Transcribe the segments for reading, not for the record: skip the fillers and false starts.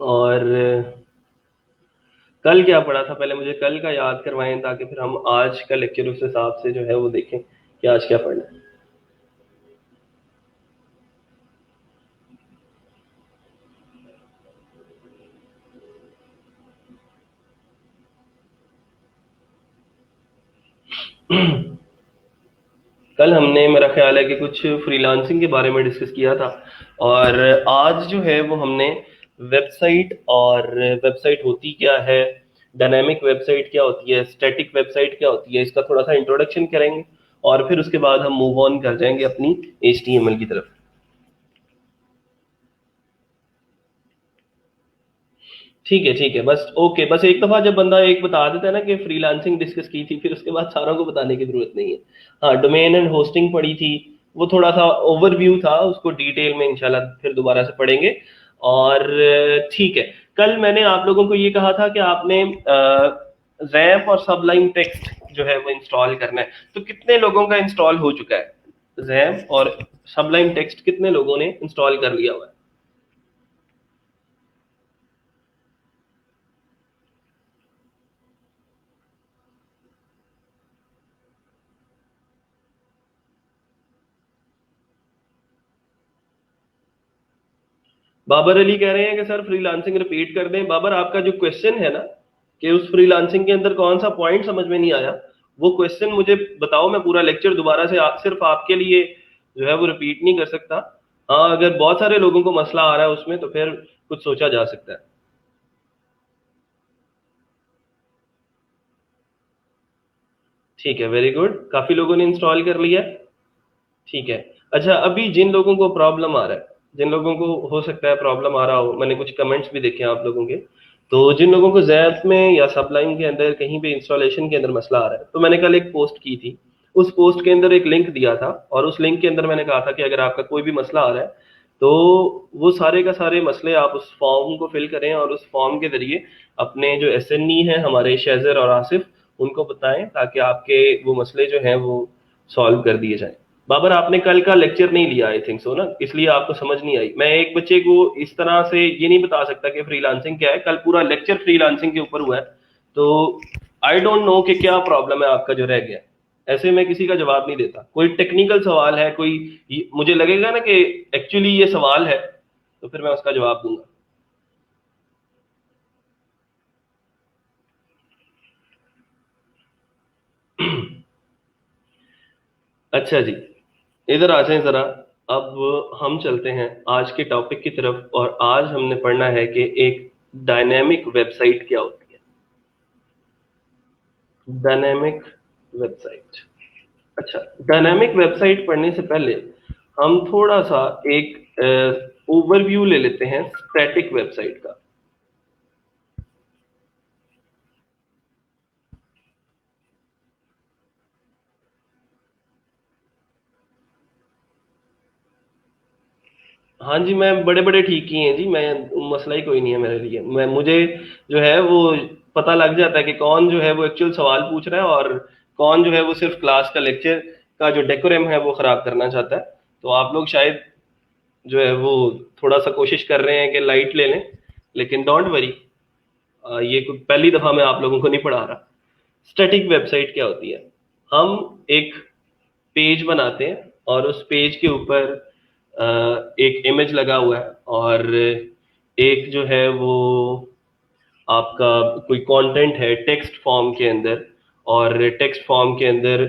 और कल क्या पढ़ा था, पहले मुझे कल का याद करवाएं ताकि फिर हम आज का लेक्चर उस हिसाब से जो है वो देखें कि आज क्या पढ़ना है। कल हमने, मेरा ख्याल है कि कुछ फ्रीलांसिंग के बारे में डिस्कस किया था, और आज जो है वो हमने वेबसाइट, और वेबसाइट होती क्या है, डायनेमिक वेबसाइट क्या होती है, स्टैटिक वेबसाइट क्या होती है, इसका थोड़ा सा इंट्रोडक्शन करेंगे। और फिर उसके बाद हम मूव ऑन कर जाएंगे अपनी HTML की तरफ। ठीक है, ठीक है, बस ओके। बस एक दफा जब बंदा एक बता देता है ना कि फ्रीलांसिंग डिस्कस की थी, फिर उसके बाद सारों को बताने की जरूरत नहीं है। हाँ, डोमेन एंड होस्टिंग पढ़ी थी, वो थोड़ा सा ओवरव्यू था, उसको डिटेल में इंशाल्लाह फिर दोबारा से पढ़ेंगे। और ठीक है, कल मैंने आप लोगों को ये कहा था कि आपने रैम्प और सबलाइन टेक्स्ट जो है वो इंस्टॉल करना है। तो कितने लोगों का इंस्टॉल हो चुका है? रैम्प और सबलाइन टेक्स्ट कितने लोगों ने इंस्टॉल कर लिया हुआ है? बाबर अली कह रहे हैं कि सर फ्रीलांसिंग रिपीट कर दें। बाबर, आपका जो क्वेश्चन है ना, कि उस फ्रीलांसिंग के अंदर कौन सा पॉइंट समझ में नहीं आया, वो क्वेश्चन मुझे बताओ, मैं पूरा लेक्चर दोबारा से सिर्फ आपके लिए जो है वो रिपीट नहीं कर सकता। हाँ, अगर बहुत सारे लोगों को मसला आ रहा है उसमें तो फिर कुछ सोचा जा सकता है। ठीक है, वेरी गुड, काफी लोगों ने इंस्टॉल कर लिया है। ठीक है। अच्छा, अभी जिन लोगों को प्रॉब्लम आ रहा है, जिन लोगों को हो सकता है प्रॉब्लम आ रहा हो, मैंने कुछ कमेंट्स भी देखे हैं आप लोगों के, तो जिन लोगों को जैप में या सबलाइन के अंदर कहीं पे इंस्टॉलेशन के अंदर मसला आ रहा है, तो मैंने कल एक पोस्ट की थी। उस पोस्ट के अंदर एक लिंक दिया था, और उस लिंक के अंदर मैंने कहा था कि अगर आपका कोई भी मसला आ रहा है तो वो सारे का सारे मसले आप उस फॉर्म को फिल करें, और उस फॉर्म के जरिए अपने जो SNE हैं हमारे शेजर और आसिफ, उनको बताएं, ताकि आपके वो मसले जो हैं वो सॉल्व कर दिए जाएं। बाबर, आपने कल का लेक्चर नहीं लिया आई थिंक सो ना, इसलिए आपको समझ नहीं आई। मैं एक बच्चे को इस तरह से ये नहीं बता सकता कि फ्रीलांसिंग क्या है, कल पूरा लेक्चर फ्रीलांसिंग के ऊपर हुआ है। तो आई डोंट नो कि क्या प्रॉब्लम है आपका जो रह गया है। ऐसे मैं किसी का जवाब नहीं देता। कोई टेक्निकल सवाल है, कोई मुझे लगेगा ना कि एक्चुअली ये सवाल है, तो फिर मैं उसका जवाब दूंगा। अच्छा जी, इधर आ जाएं जरा। अब हम चलते हैं आज के टॉपिक की तरफ, और आज हमने पढ़ना है कि एक डायनेमिक वेबसाइट क्या होती है। Dynamic website. अच्छा, डायनेमिक वेबसाइट पढ़ने से पहले हम थोड़ा सा एक ओवरव्यू ले लेते हैं स्टैटिक वेबसाइट का। हाँ जी, मैं बड़े बड़े ठीक ही हैं जी, मैं मसला ही कोई नहीं है मेरे लिए। मैं मुझे जो है वो पता लग जाता है कि कौन जो है वो एक्चुअल सवाल पूछ रहा है, और कौन जो है वो सिर्फ क्लास का लेक्चर का जो डेकोरम है वो खराब करना चाहता है। तो आप लोग शायद जो है वो थोड़ा सा कोशिश कर रहे हैं कि लाइट ले लें, लेकिन डोंट वरी, ये कोई पहली दफा मैं आप लोगों को नहीं पढ़ा रहा। स्टैटिक वेबसाइट क्या होती है? हम एक पेज बनाते हैं, और उस पेज के ऊपर एक इमेज लगा हुआ है, और एक जो है वो आपका कोई कंटेंट है टेक्स्ट फॉर्म के अंदर, और टेक्स्ट फॉर्म के अंदर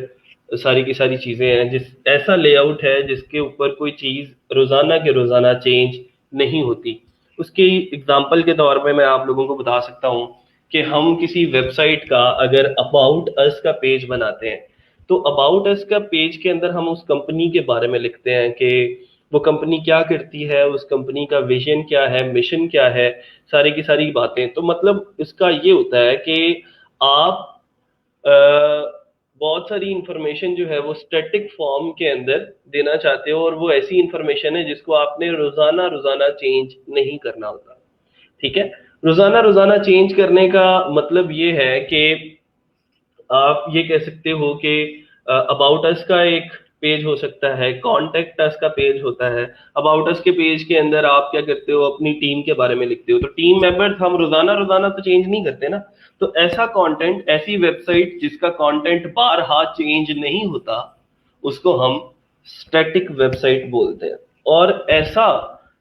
सारी की सारी चीजें हैं, जिस ऐसा लेआउट है जिसके ऊपर कोई चीज रोजाना के रोजाना चेंज नहीं होती। उसकी एग्जांपल के तौर पे मैं आप लोगों को बता सकता हूँ कि हम किसी वेबसाइट का अगर अबाउट अस का पेज बनाते हैं, तो अबाउट अस का पेज के अंदर हम उस कंपनी के बारे में लिखते हैं कि वो कंपनी क्या करती है, उस कंपनी का विजन क्या है, मिशन क्या है, सारी की सारी बातें। तो मतलब इसका ये होता है कि आप अ, बहुत सारी इंफॉर्मेशन जो है वो स्टैटिक फॉर्म के अंदर देना चाहते हो, और वो ऐसी इंफॉर्मेशन है जिसको आपने रोजाना रोजाना चेंज नहीं करना होता। ठीक है। रोजाना रोजाना चेंज करने का मतलब ये है कि आप ये कह सकते हो कि अबाउट अस का एक पेज हो सकता है, कॉन्टेक्ट अस का पेज होता है। अबाउट अस के पेज के अंदर आप क्या करते हो, अपनी टीम के बारे में लिखते हो। तो टीम मेंबर्स हम रोजाना रोजाना तो चेंज नहीं करते ना। तो ऐसा कंटेंट, ऐसी वेबसाइट जिसका कंटेंट बारहा चेंज नहीं होता, उसको हम स्टैटिक वेबसाइट बोलते हैं। और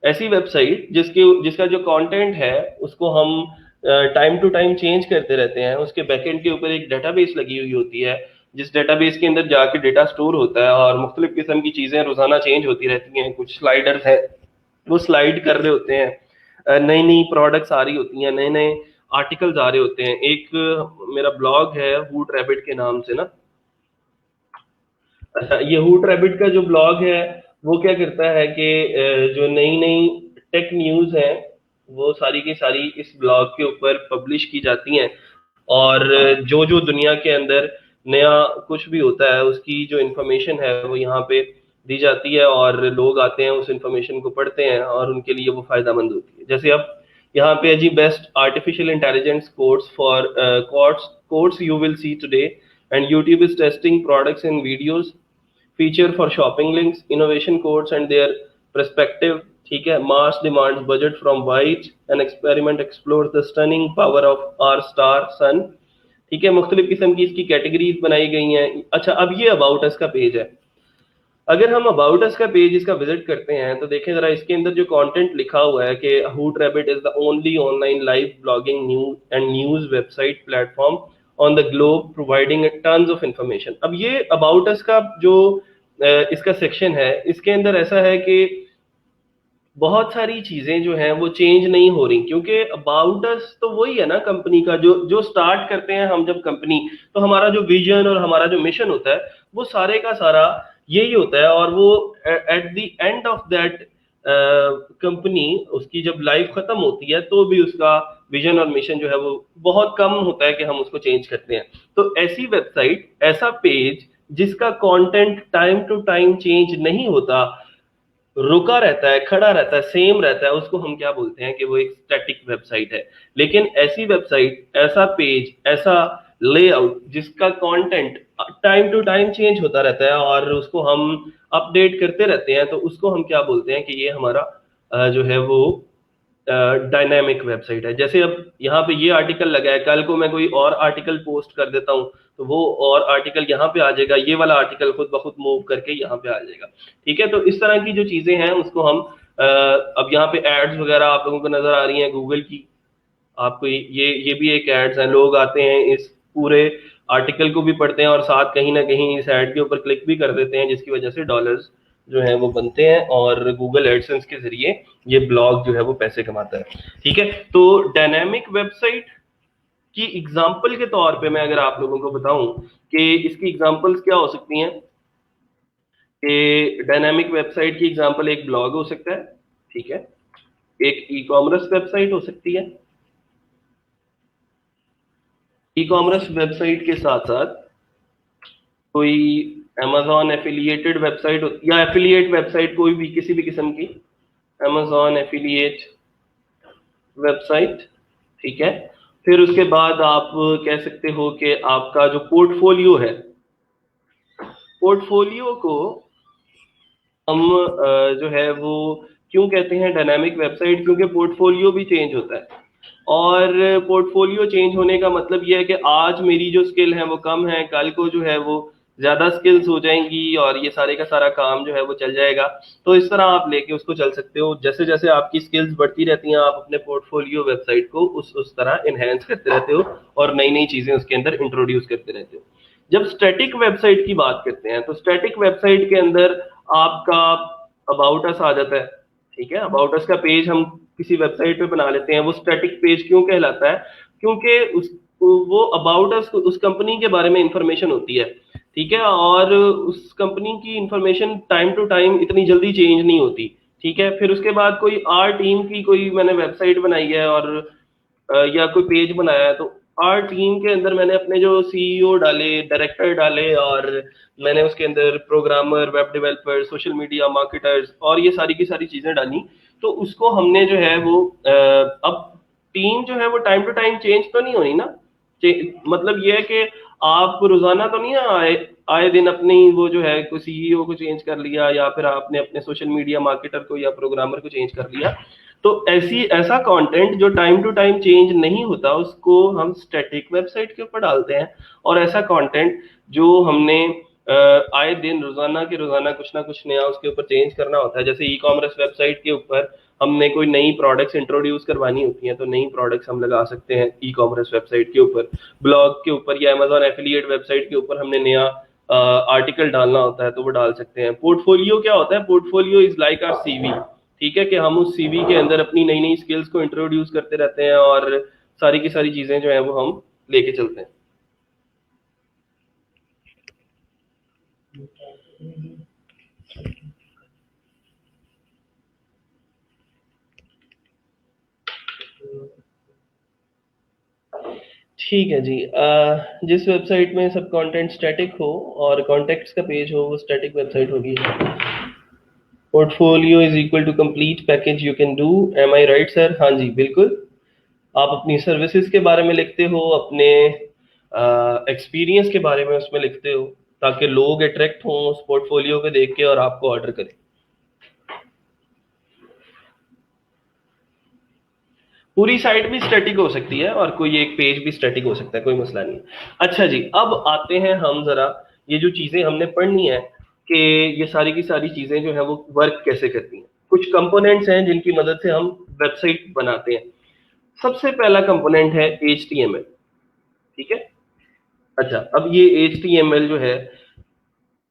ऐसी वेबसाइट जिसका जो कंटेंट है उसको हम टाइम टू टाइम चेंज करते रहते हैं। उसके बैकएंड के ऊपर एक डेटाबेस लगी हुई होती है, जिस डेटाबेस के अंदर जाके डेटा स्टोर होता है, और मुख्तलिफ किस्म की चीजें रोजाना चेंज होती रहती हैं। कुछ स्लाइडर्स हैं, वो स्लाइड कर रहे होते हैं, नई नई प्रोडक्ट्स आ रही होती हैं, नए नए आर्टिकल्स आ रहे होते हैं। एक मेरा ब्लॉग है हूट रैबिट के नाम से ना। अच्छा, ये हूट रैबिट का जो ब्लॉग है वो क्या करता है कि जो नई नई टेक न्यूज़ है वो सारी की सारी इस ब्लॉग के ऊपर पब्लिश की जाती हैं। और जो जो दुनिया के अंदर नया कुछ भी होता है उसकी जो इन्फॉर्मेशन है वो यहाँ पे दी जाती है, और लोग आते हैं उस इन्फॉर्मेशन को पढ़ते हैं और उनके लिए वो फायदामंद होती है। जैसे अब यहाँ पे है जी, best artificial intelligence course for course you will see today, and YouTube is testing products in videos, feature for shopping links, innovation codes and their perspective. ठीक है, mass demands budget from white, an experiment explore the stunning power of our star son. ठीक है, मुख्तलिफ किस्म की इसकी categories बनाई गई हैं। अच्छा, अब ये अबाउट अस का पेज है। अगर हम अबाउट अस का पेज इसका विजिट करते हैं तो देखें जरा, इसके अंदर जो कंटेंट लिखा हुआ है कि hoot rabbit is the only online live blogging news website platform on the globe providing tons of information. अब ये अबाउट अस का जो इसका सेक्शन है, इसके अंदर ऐसा है कि बहुत सारी चीजें जो हैं वो चेंज नहीं हो रही, क्योंकि अबाउट अस तो वही है ना कंपनी का। जो जो स्टार्ट करते हैं हम जब कंपनी, तो हमारा जो विजन और हमारा जो मिशन होता है वो सारे का सारा यही होता है। और वो at the end of that company, उसकी जब लाइफ खत्म होती है तो भी उसका विजन और मिशन जो है वो बहुत कम होता है कि हम उसको चेंज करते हैं। तो ऐसी वेबसाइट, ऐसा पेज जिसका content time to time change नहीं होता, रुका रहता है, खड़ा रहता है, सेम रहता है, उसको हम क्या बोलते हैं कि वो एक स्टैटिक वेबसाइट है। लेकिन ऐसी वेबसाइट, ऐसा पेज, ऐसा लेआउट जिसका content time to time change होता रहता है और उसको हम अपडेट करते रहते हैं, तो उसको हम क्या बोलते हैं कि ये हमारा जो है वो डायनेमिक वेबसाइट है। जैसे अब यहाँ पे ये आर्टिकल लगा है, कल को मैं कोई और आर्टिकल पोस्ट कर देता हूँ तो वो और आर्टिकल यहाँ पे आ जाएगा, ये वाला आर्टिकल खुद ब खुद मूव करके यहाँ पे आ जाएगा। ठीक है, तो इस तरह की जो चीजें हैं उसको हम अब यहाँ पे एड्स वगैरह आप लोगों को नजर आ रही हैं गूगल की। आपको ये भी एक एड्स है, लोग आते हैं इस पूरे आर्टिकल को भी पढ़ते हैं और साथ कहीं ना कहीं इस एड के ऊपर क्लिक भी कर देते हैं, जिसकी वजह से डॉलर्स जो है वो बनते हैं और गूगल एडसेंस के जरिए ये ब्लॉग जो है वो पैसे कमाता है। ठीक है, तो डायनेमिक वेबसाइट की एग्जांपल के तौर पे मैं अगर आप लोगों को बताऊं कि इसकी एग्जांपल्स क्या हो सकती हैं, कि डायनेमिक वेबसाइट की एग्जांपल एक ब्लॉग हो सकता है। ठीक है, एक ई कॉमर्स वेबसाइट हो सकती है। ई कॉमर्स वेबसाइट के साथ साथ कोई अमेजॉन एफिलिएटेड वेबसाइट या एफिलिएट वेबसाइट, कोई भी किसी भी किस्म की अमेजॉन एफिलिएट वेबसाइट। ठीक है, फिर उसके बाद आप कह सकते हो कि आपका जो पोर्टफोलियो है, पोर्टफोलियो को हम जो है वो क्यों कहते हैं डायनामिक वेबसाइट, क्योंकि पोर्टफोलियो भी चेंज होता है। और पोर्टफोलियो चेंज होने का मतलब ये है कि आज मेरी जो स्किल है वो कम है, कल को जो है वो ज्यादा स्किल्स हो जाएंगी और ये सारे का सारा काम जो है वो चल जाएगा। तो इस तरह आप लेके उसको चल सकते हो, जैसे जैसे आपकी स्किल्स बढ़ती रहती हैं आप अपने पोर्टफोलियो वेबसाइट को उस तरह इनहेंस करते रहते हो और नई नई चीजें उसके अंदर इंट्रोड्यूस करते रहते हो। जब स्टैटिक वेबसाइट की बात करते हैं तो स्टैटिक वेबसाइट के अंदर आपका अबाउट अस आ जाता है। ठीक है, अबाउट अस का पेज हम किसी वेबसाइट पे बना लेते हैं, वो स्टैटिक पेज क्यों कहलाता है, क्योंकि उस वो अबाउट अस उस कंपनी के बारे में इंफॉर्मेशन होती है। ठीक है, और उस कंपनी की इंफॉर्मेशन टाइम टू टाइम इतनी जल्दी चेंज नहीं होती। ठीक है, फिर उसके बाद कोई आर टीम की कोई मैंने वेबसाइट बनाई है और या कोई पेज बनाया है, तो आर टीम के अंदर मैंने अपने जो सीईओ डाले, डायरेक्टर डाले, और मैंने उसके अंदर programmer, web developer, social media marketers और ये सारी की सारी चीजें डाली। तो उसको हमने जो है वो अब टीम जो है वो टाइम टू टाइम चेंज तो नहीं होनी ना। मतलब ये है कि आप रोजाना तो नहीं आए आए दिन अपनी वो जो है कोई सीईओ को चेंज कर लिया, या फिर आपने अपने सोशल मीडिया मार्केटर को या प्रोग्रामर को चेंज कर लिया। तो ऐसा कंटेंट जो टाइम टू टाइम चेंज नहीं होता उसको हम स्टैटिक वेबसाइट के ऊपर डालते हैं, और ऐसा कंटेंट जो हमने आए दिन रोजाना के रोजाना कुछ ना कुछ नया उसके ऊपर चेंज करना होता है। जैसे ई कॉमर्स वेबसाइट के ऊपर हमने कोई नई प्रोडक्ट्स इंट्रोड्यूस करवानी होती हैं, तो नई प्रोडक्ट्स हम लगा सकते हैं ई कॉमर्स वेबसाइट के ऊपर। ब्लॉग के ऊपर या अमेजोन एफिलिएट वेबसाइट के ऊपर हमने नया आर्टिकल डालना होता है तो वो डाल सकते हैं। पोर्टफोलियो क्या होता है? Portfolio is like our CV. ठीक है, कि हम उस सीवी के अंदर अपनी नई नई स्किल्स को इंट्रोड्यूस करते रहते हैं, और सारी की सारी चीजें जो है वो हम लेके चलते हैं। ठीक है जी। जिस वेबसाइट में सब कंटेंट स्टैटिक हो और कॉन्टेक्ट्स का पेज हो वो स्टैटिक वेबसाइट होगी। Portfolio is equal to complete package you can do, am I right sir? हाँ जी बिल्कुल। आप अपनी सर्विसेज के बारे में लिखते हो, अपने एक्सपीरियंस के बारे में उसमें लिखते हो, ताकि लोग अट्रैक्ट हों उस पोर्टफोलियो को देख के और आपको ऑर्डर करें। पूरी साइट भी स्टैटिक हो सकती है और कोई एक पेज भी स्टैटिक हो सकता है, कोई मसला नहीं। अच्छा जी, अब आते हैं हम जरा ये जो चीजें हमने पढ़नी है कि ये सारी की सारी चीजें जो है वो वर्क कैसे करती हैं। कुछ कंपोनेंट्स हैं जिनकी मदद से हम वेबसाइट बनाते हैं। सबसे पहला कंपोनेंट है HTML। ठीक है। अच्छा, अब ये HTML जो है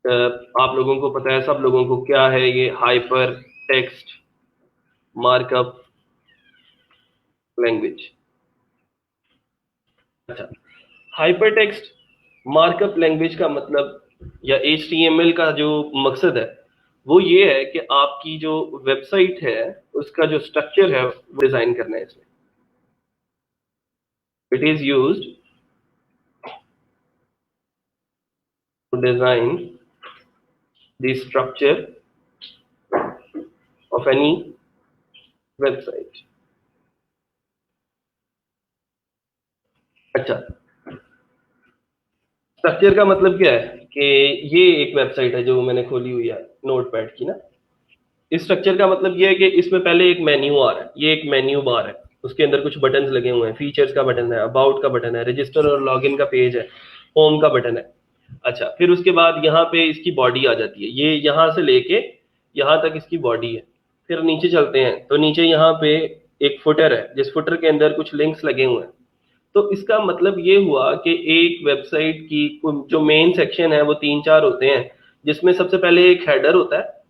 आप लोगों को पता है, सब लोगों को क्या है? ये हाइपर टेक्स्ट मार्कअप लैंग्वेज। अच्छा, हाइपरटेक्स्ट मार्कअप लैंग्वेज का मतलब या HTML का जो मकसद है वो ये है कि आपकी जो वेबसाइट है उसका जो स्ट्रक्चर है वो डिजाइन करना है इसमें। It is used to design the structure of any website. अच्छा, स्ट्रक्चर का मतलब क्या है कि ये एक वेबसाइट है जो मैंने खोली हुई है नोटपैड की ना। इस स्ट्रक्चर का मतलब ये है कि इसमें पहले एक मेन्यू आ रहा है, ये एक मेन्यू बार है, उसके अंदर कुछ बटन्स लगे हुए हैं। फीचर्स का बटन है, अबाउट का बटन है, रजिस्टर और लॉगिन का पेज है, होम का बटन है। अच्छा, फिर उसके बाद यहाँ पे इसकी बॉडी आ जाती है, ये यहाँ से लेके यहाँ तक इसकी बॉडी है। फिर नीचे चलते हैं तो नीचे यहाँ पे एक फुटर है, जिस फुटर के अंदर कुछ लिंक्स लगे हुए हैं। तो इसका मतलब ये हुआ कि एक वेबसाइट की जो मेन सेक्शन है वो तीन चार होते हैं, जिसमें सबसे पहले एक हेडर होता है,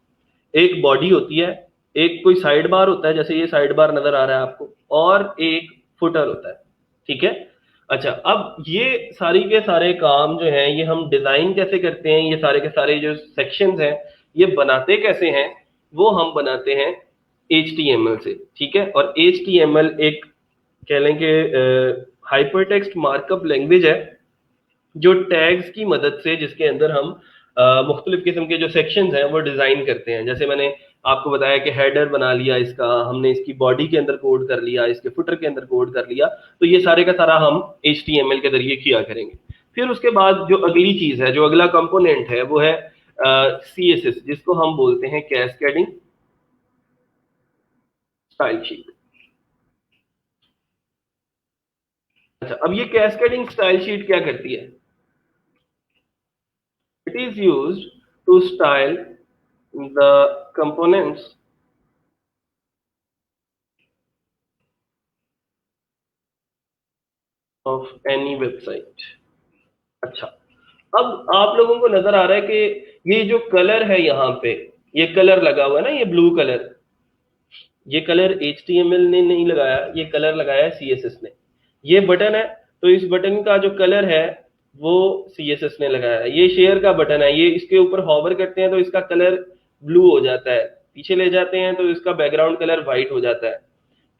एक बॉडी होती है, एक कोई साइड बार होता है, जैसे ये साइड बार नजर आ रहा है आपको, और एक फुटर होता है। ठीक है। अच्छा, अब ये सारी के सारे काम जो हैं ये हम डिजाइन कैसे करते हैं, ये सारे के सारे जो सेक्शंस हैं ये बनाते कैसे हैं? वो हम बनाते हैं HTML से। ठीक है। और HTML एक कह लें कि हाइपरटेक्स्ट मार्कअप लैंग्वेज है जो टैग्स की मदद से, जिसके अंदर हम मुख्तलिफ किस्म के जो सेक्शंस हैं वो डिजाइन करते हैं। जैसे मैंने आपको बताया कि हेडर बना लिया इसका हमने, इसकी बॉडी के अंदर कोड कर लिया, इसके फुटर के अंदर कोड कर लिया, तो ये सारे का सारा हम HTML के जरिए किया करेंगे। फिर उसके बाद जो अगली चीज है, जो अगला कंपोनेंट है वो है CSS, जिसको हम बोलते हैं कैस्केडिंग स्टाइल शीट। अच्छा, अब ये कैस्केडिंग स्टाइल शीट क्या करती है? It is used to style the components of any website। अच्छा, अब आप लोगों को नजर आ रहा है कि ये जो कलर है यहाँ पे, ये कलर लगा हुआ है ना, ये ब्लू कलर, ये कलर HTML ने नहीं लगाया, ये कलर लगाया है CSS ने। ये बटन है तो इस बटन का जो कलर है वो CSS ने लगाया है। ये शेयर का बटन है, ये इसके ऊपर हॉवर करते हैं तो इसका कलर ब्लू हो जाता है, पीछे ले जाते हैं तो इसका बैकग्राउंड कलर व्हाइट हो जाता है।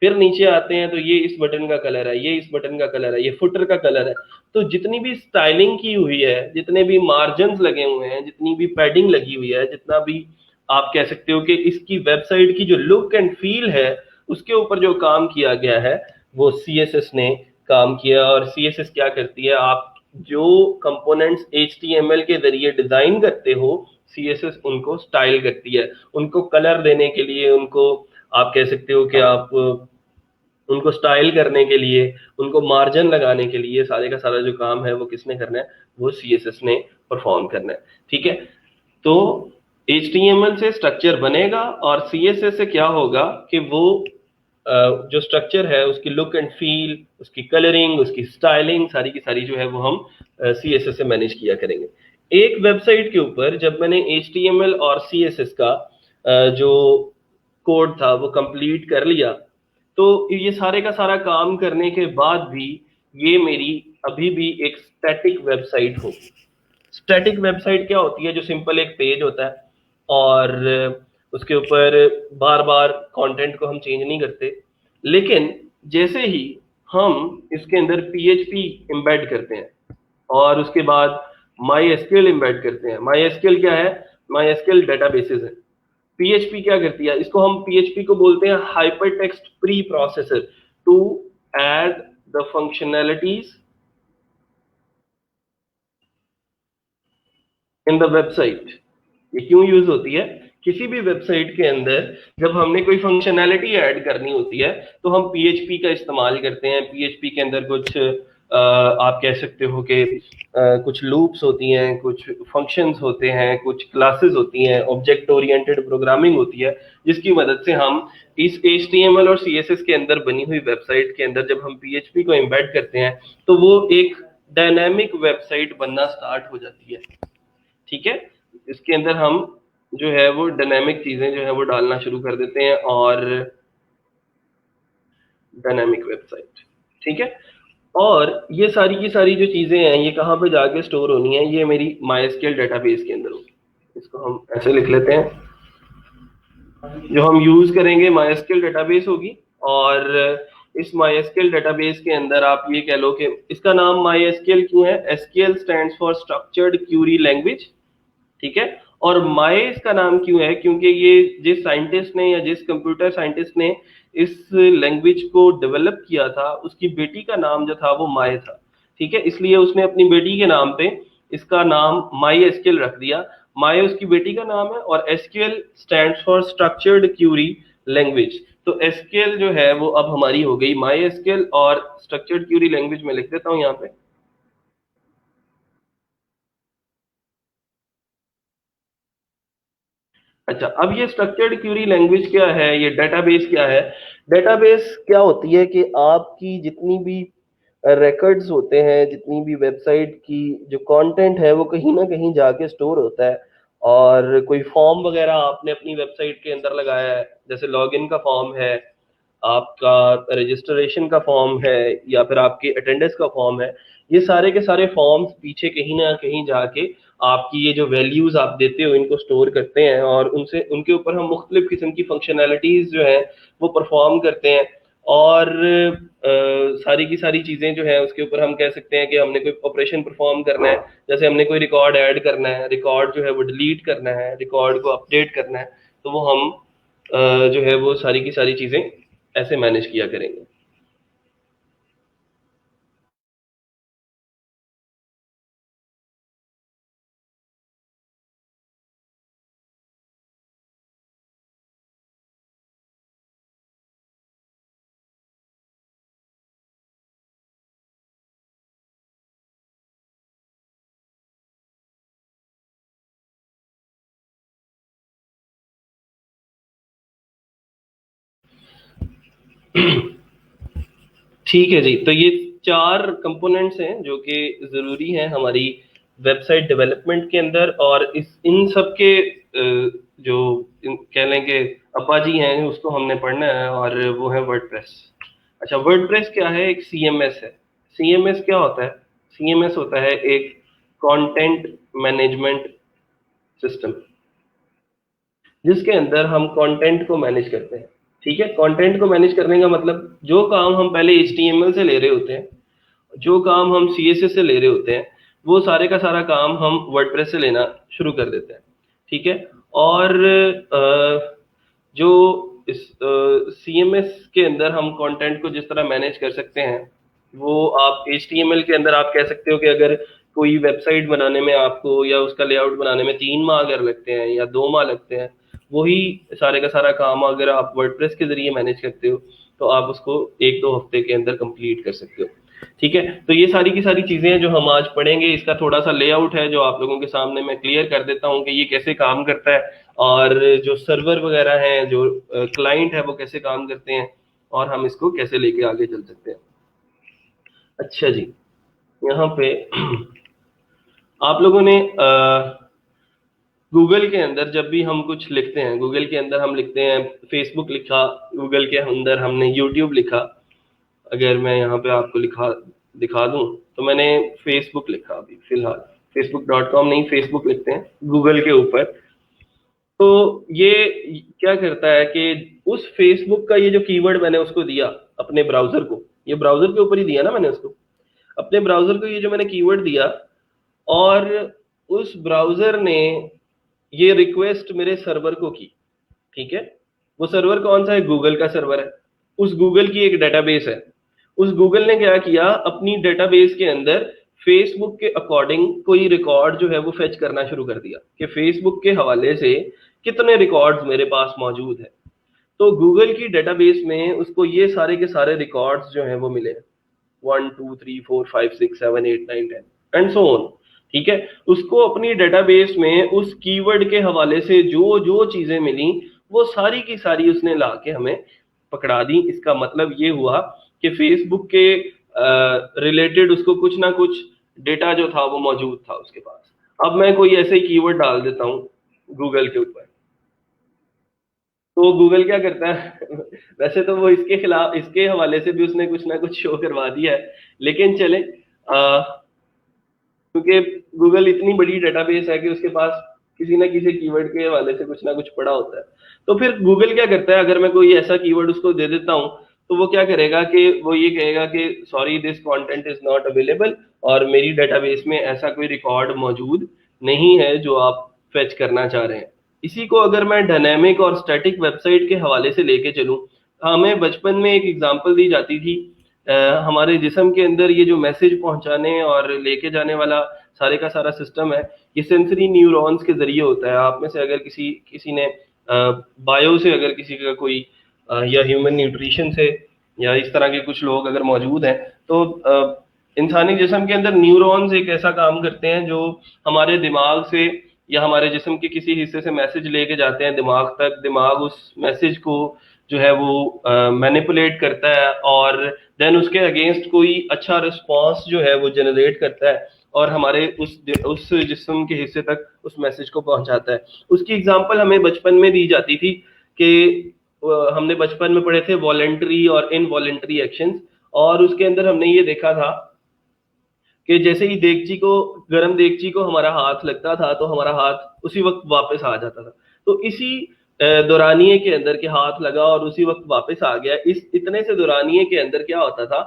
फिर नीचे आते हैं तो ये इस बटन का कलर है, ये इस बटन का कलर है, ये फुटर का कलर है। तो जितनी भी स्टाइलिंग की हुई है, जितने भी मार्जिन लगे हुए हैं, जितनी भी पैडिंग लगी हुई है, जितना भी आप कह सकते हो कि इसकी वेबसाइट की जो लुक एंड फील है उसके ऊपर जो काम किया गया है वो CSS ने काम किया। और CSS क्या करती है, आप जो कंपोनेंट्स HTML के जरिए डिजाइन करते हो, CSS उनको स्टाइल करती है। उनको कलर देने के लिए, उनको आप कह सकते हो कि आप उनको स्टाइल करने के लिए, उनको मार्जिन लगाने के लिए, सारे का सारा जो काम है वो किसने करना है, वो CSS ने परफॉर्म करना है। ठीक है, तो HTML से स्ट्रक्चर बनेगा और CSS से क्या होगा कि वो जो स्ट्रक्चर है उसकी लुक एंड फील, उसकी कलरिंग, उसकी स्टाइलिंग, सारी की सारी जो है वो हम CSS से मैनेज किया करेंगे। एक वेबसाइट के ऊपर जब मैंने HTML और CSS का जो कोड था वो कंप्लीट कर लिया, तो ये सारे का सारा काम करने के बाद भी ये मेरी अभी भी एक स्टैटिक वेबसाइट होगी। स्टैटिक वेबसाइट क्या होती है? जो सिंपल एक पेज होता है और उसके ऊपर बार बार कंटेंट को हम चेंज नहीं करते, लेकिन जैसे ही हम इसके अंदर PHP एम्बेड करते हैं और उसके बाद माई एसक्यूएल एम्बेड करते हैं। माई एसक्यूएल क्या है? माई एसक्यूएल डेटाबेसेस है। PHP क्या करती है? इसको हम PHP को बोलते हैं hypertext preprocessor to add the functionalities in the website. ये क्यों यूज होती है? किसी भी वेबसाइट के अंदर जब हमने कोई फंक्शनैलिटी ऐड करनी होती है तो हम PHP का इस्तेमाल करते हैं। PHP के अंदर कुछ आप कह सकते हो कि कुछ लूप्स होती हैं, कुछ फंक्शंस होते हैं, कुछ क्लासेस होती हैं, ऑब्जेक्ट ओरिएंटेड प्रोग्रामिंग होती है, जिसकी मदद से हम इस HTML और CSS के अंदर बनी हुई वेबसाइट के अंदर जब हम PHP को एम्बेड करते हैं तो वो एक डायनामिक वेबसाइट बनना स्टार्ट हो जाती है। ठीक है, इसके अंदर हम जो है वो डायनामिक चीजें जो है वो डालना शुरू कर देते हैं और डायनामिक वेबसाइट। ठीक है, और ये सारी की सारी जो चीजें हैं ये कहाँ पे जाके स्टोर होनी है? ये मेरी MySQL डेटाबेस के अंदर होगी। इसको हम ऐसे लिख लेते हैं, जो हम यूज करेंगे MySQL डेटाबेस होगी। और इस MySQL डेटाबेस के अंदर आप ये कह लो कि इसका नाम MySQL क्यों है? SQL stands for structured Curie language. ठीक है, और माए इसका नाम क्यों है? क्योंकि ये जिस साइंटिस्ट ने या जिस कंप्यूटर साइंटिस्ट ने इस लैंग्वेज को डेवलप किया था उसकी बेटी का नाम जो था वो माए था। ठीक है, इसलिए उसने अपनी बेटी के नाम पे इसका नाम माई एसक्यूएल रख दिया। माए उसकी बेटी का नाम है और SQL stands for structured Curie language. तो एसक्यूएल जो है वो अब हमारी हो गई माई एसक्यूएल और स्ट्रक्चर्ड क्यूरी लैंग्वेज में लिख देता हूँ यहाँ पे। अच्छा, अब ये स्ट्रक्चर्ड क्यूरी लैंग्वेज क्या है? ये डेटाबेस क्या है? डेटाबेस क्या होती है कि आपकी जितनी भी रिकॉर्ड्स होते हैं, जितनी भी वेबसाइट की जो कंटेंट है वो कहीं ना कहीं जाके स्टोर होता है। और कोई फॉर्म वगैरह आपने अपनी वेबसाइट के अंदर लगाया है, जैसे लॉगिन का फॉर्म है, आपका रजिस्ट्रेशन का फॉर्म है, या फिर आपके अटेंडेंस का फॉर्म है, ये सारे के सारे फॉर्म्स पीछे कहीं ना कहीं जाके आपकी ये जो वैल्यूज आप देते हो इनको स्टोर करते हैं और उनसे उनके ऊपर हम मुख्तलिफ किस्म की फंक्शनैलिटीज जो है वो परफॉर्म करते हैं। और सारी की सारी चीजें जो है उसके ऊपर हम कह सकते हैं कि हमने कोई ऑपरेशन परफॉर्म करना है, जैसे हमने कोई रिकॉर्ड ऐड करना है, रिकॉर्ड जो है वो डिलीट करना है, रिकॉर्ड को अपडेट करना है, तो वो हम जो है वो सारी की सारी चीजें ऐसे मैनेज किया करेंगे। ठीक है जी, तो ये चार कंपोनेंट्स हैं जो कि ज़रूरी हैं हमारी वेबसाइट डेवलपमेंट के अंदर। और इस इन सब के जो कह लें कि अप्पा जी हैं उसको हमने पढ़ना है, और वो है वर्डप्रेस। अच्छा, वर्डप्रेस क्या है? एक CMS है। CMS क्या होता है? CMS होता है एक कंटेंट मैनेजमेंट सिस्टम, जिसके अंदर हम कंटेंट को मैनेज करते हैं। ठीक है, कंटेंट को मैनेज करने का मतलब जो काम हम पहले HTML से ले रहे होते हैं, जो काम हम CSS से ले रहे होते हैं, वो सारे का सारा काम हम वर्डप्रेस से लेना शुरू कर देते हैं। ठीक है, और जो इस CMS के अंदर हम कंटेंट को जिस तरह मैनेज कर सकते हैं, वो आप HTML के अंदर आप कह सकते हो कि अगर कोई वेबसाइट बनाने में आपको या उसका लेआउट बनाने में 3 माह अगर लगते हैं या 2 माह लगते हैं, वही सारे का सारा काम अगर आप वर्डप्रेस के जरिए मैनेज करते हो तो आप उसको 1-2 हफ्ते के अंदर कंप्लीट कर सकते हो। ठीक है, तो ये सारी की सारी चीजें हैं जो हम आज पढ़ेंगे। इसका थोड़ा सा लेआउट है जो आप लोगों के सामने मैं क्लियर कर देता हूँ कि ये कैसे काम करता है, और जो सर्वर वगैरह हैं, जो क्लाइंट है, वो कैसे काम करते हैं, और हम इसको कैसे लेके आगे चल सकते हैं। अच्छा जी, यहाँ पे आप लोगों ने गूगल के अंदर जब भी हम कुछ लिखते हैं, गूगल के अंदर हम लिखते हैं फेसबुक लिखा, गूगल के अंदर हमने यूट्यूब लिखा। अगर मैं यहाँ पे आपको लिखा दिखा दूं तो मैंने फेसबुक लिखा अभी फिलहाल, facebook.com नहीं, फेसबुक लिखते हैं गूगल के ऊपर। तो ये क्या करता है कि उस फेसबुक का ये जो कीवर्ड मैंने उसको दिया अपने ब्राउजर को, ये ब्राउजर के ऊपर ही दिया ना मैंने उसको, अपने ब्राउजर को ये जो मैंने कीवर्ड दिया, और उस ब्राउजर ने ये रिक्वेस्ट मेरे सर्वर को की। ठीक है, वो सर्वर कौन सा है? गूगल का सर्वर है। उस गूगल की एक डेटाबेस है। उस गूगल ने क्या किया, अपनी डेटाबेस के अंदर फेसबुक के अकॉर्डिंग कोई रिकॉर्ड जो है वो फेच करना शुरू कर दिया कि फेसबुक के हवाले से कितने रिकॉर्ड्स मेरे पास मौजूद है। तो गूगल की डेटाबेस में उसको ये सारे के सारे रिकॉर्ड्स जो हैं वो मिले, 1 2 3 4 5 6 7 8 9 10 एंड सो ऑन। ठीक है, उसको अपनी डेटाबेस में उस कीवर्ड के हवाले से जो जो चीजें मिली वो सारी की सारी उसने ला के हमें पकड़ा दी। इसका मतलब ये हुआ कि फेसबुक के रिलेटेड उसको कुछ ना कुछ डेटा जो था वो मौजूद था उसके पास। अब मैं कोई ऐसे ही कीवर्ड डाल देता हूँ गूगल के ऊपर, तो गूगल क्या करता है वैसे तो वो इसके खिलाफ, इसके हवाले से भी उसने कुछ ना कुछ शो करवा दिया है, लेकिन चले क्योंकि गूगल इतनी बड़ी डेटाबेस है कि उसके पास किसी ना किसी कीवर्ड के हवाले से कुछ ना कुछ पड़ा होता है। तो फिर गूगल क्या करता है, अगर मैं कोई ऐसा कीवर्ड उसको दे देता हूँ तो वो क्या करेगा कि वो ये कहेगा कि sorry this content is not available, और मेरी डेटाबेस में ऐसा कोई रिकॉर्ड मौजूद नहीं है जो आप फेच करना चाह रहे हैं। इसी को अगर मैं डायनेमिक और स्टैटिक वेबसाइट के हवाले से लेके चलूँ, हमें बचपन में एक एग्जांपल दी जाती थी। हमारे जिस्म के अंदर ये जो मैसेज पहुंचाने और लेके जाने वाला सारे का सारा सिस्टम है, ये सेंसरी न्यूरॉन्स के जरिए होता है। आप में से अगर किसी किसी ने बायो से अगर किसी का कोई या ह्यूमन न्यूट्रिशन से या इस तरह के कुछ लोग अगर मौजूद हैं, तो इंसानी जिस्म के अंदर न्यूरॉन्स एक ऐसा काम करते हैं जो हमारे दिमाग से या हमारे जिस्म के किसी हिस्से से मैसेज लेके जाते हैं दिमाग तक। दिमाग उस मैसेज को जो है वो मैनिपुलेट करता है और देन उसके अगेंस्ट कोई अच्छा रिस्पॉन्स जो है वो जनरेट करता है और हमारे उस जिस्म के हिस्से तक उस मैसेज को पहुंचाता है। उसकी एग्जांपल हमें बचपन में दी जाती थी कि हमने बचपन में पढ़े थे वॉलेंट्री और इनवॉलेंट्री एक्शंस, और उसके अंदर हमने ये देखा था कि जैसे ही देगची को, गर्म देगची को हमारा हाथ लगता था तो हमारा हाथ उसी वक्त वापस आ जाता था। तो इसी दौरानिए के अंदर के हाथ लगा और उसी वक्त वापस आ गया, इस इतने से दौरानिए के अंदर क्या होता था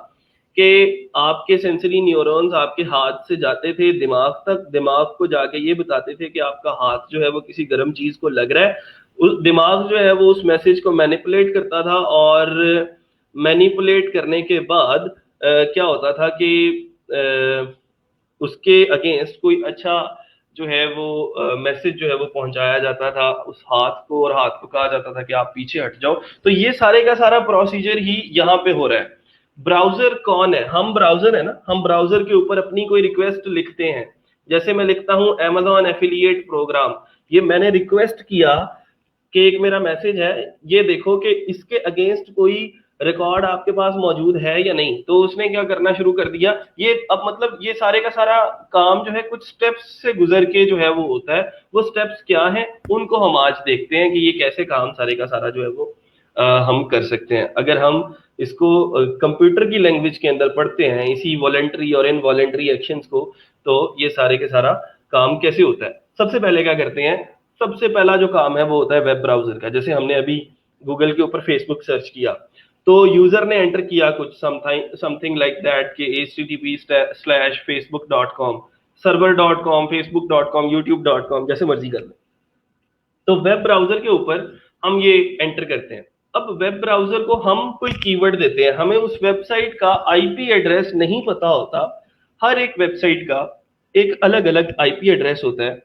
कि आपके सेंसरी न्यूरॉन्स आपके हाथ से जाते थे दिमाग तक, दिमाग को जाके ये बताते थे कि आपका हाथ जो है वो किसी गर्म चीज को लग रहा है। उस दिमाग जो है वो उस मैसेज को मैनिपुलेट करता था, और मैनिपुलेट करने के बाद क्या होता था कि उसके अगेंस्ट कोई अच्छा जो है वो मैसेज जो है वो पहुंचाया जाता था उस हाथ को, और हाथ को कहा जाता था कि आप पीछे हट जाओ। तो ये सारे का सारा प्रोसीजर ही यहाँ पे हो रहा है। ब्राउजर कौन है? हम ब्राउजर है ना, हम ब्राउजर के ऊपर अपनी कोई रिक्वेस्ट लिखते हैं। जैसे मैं लिखता हूं Amazon एफिलिएट प्रोग्राम, ये मैंने रिक्वेस्ट किया कि एक मेरा मैसेज है, ये देखो कि इसके अगेंस्ट कोई रिकॉर्ड आपके पास मौजूद है या नहीं। तो उसने क्या करना शुरू कर दिया, ये अब मतलब ये सारे का सारा काम जो है कुछ स्टेप्स से गुजर के जो है वो होता है। वो स्टेप्स क्या हैं उनको हम आज देखते हैं कि ये कैसे काम सारे का सारा जो है वो हम कर सकते हैं। अगर हम इसको कंप्यूटर की लैंग्वेज के अंदर पढ़ते हैं इसी वॉलेंट्री और इनवॉलेंट्री एक्शंस को, तो ये सारे के सारा काम कैसे होता है। सबसे पहले क्या करते हैं, सबसे पहला जो काम है वो होता है वेब ब्राउजर का। जैसे हमने अभी गूगल के ऊपर फेसबुक सर्च किया तो यूजर ने एंटर किया कुछ समथिंग लाइक दैट कि http/facebook.com, server.com, facebook.com, youtube.com, जैसे मर्जी कर लें। तो वेब ब्राउजर के ऊपर हम ये एंटर करते हैं। अब वेब ब्राउजर को हम कोई कीवर्ड देते हैं, हमें उस वेबसाइट का आईपी एड्रेस नहीं पता होता। हर एक वेबसाइट का एक अलग अलग आईपी एड्रेस होता है,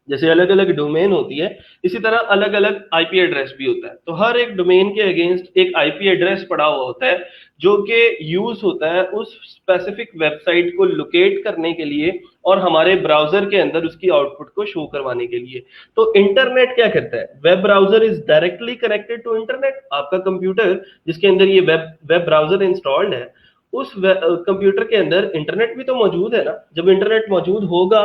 जैसे अलग अलग डोमेन होती है, इसी तरह अलग अलग आईपी एड्रेस भी होता है। तो हर एक डोमेन के अगेंस्ट एक आईपी एड्रेस पड़ा हुआ होता है, जो कि यूज होता है उस स्पेसिफिक वेबसाइट को लोकेट करने के लिए और हमारे ब्राउजर के अंदर उसकी आउटपुट को शो करवाने के लिए। तो इंटरनेट क्या करता है, web browser is directly connected to internet. आपका कंप्यूटर जिसके अंदर ये वेब ब्राउजर इंस्टॉल्ड है, उस कंप्यूटर के अंदर इंटरनेट भी तो मौजूद है ना। जब इंटरनेट मौजूद होगा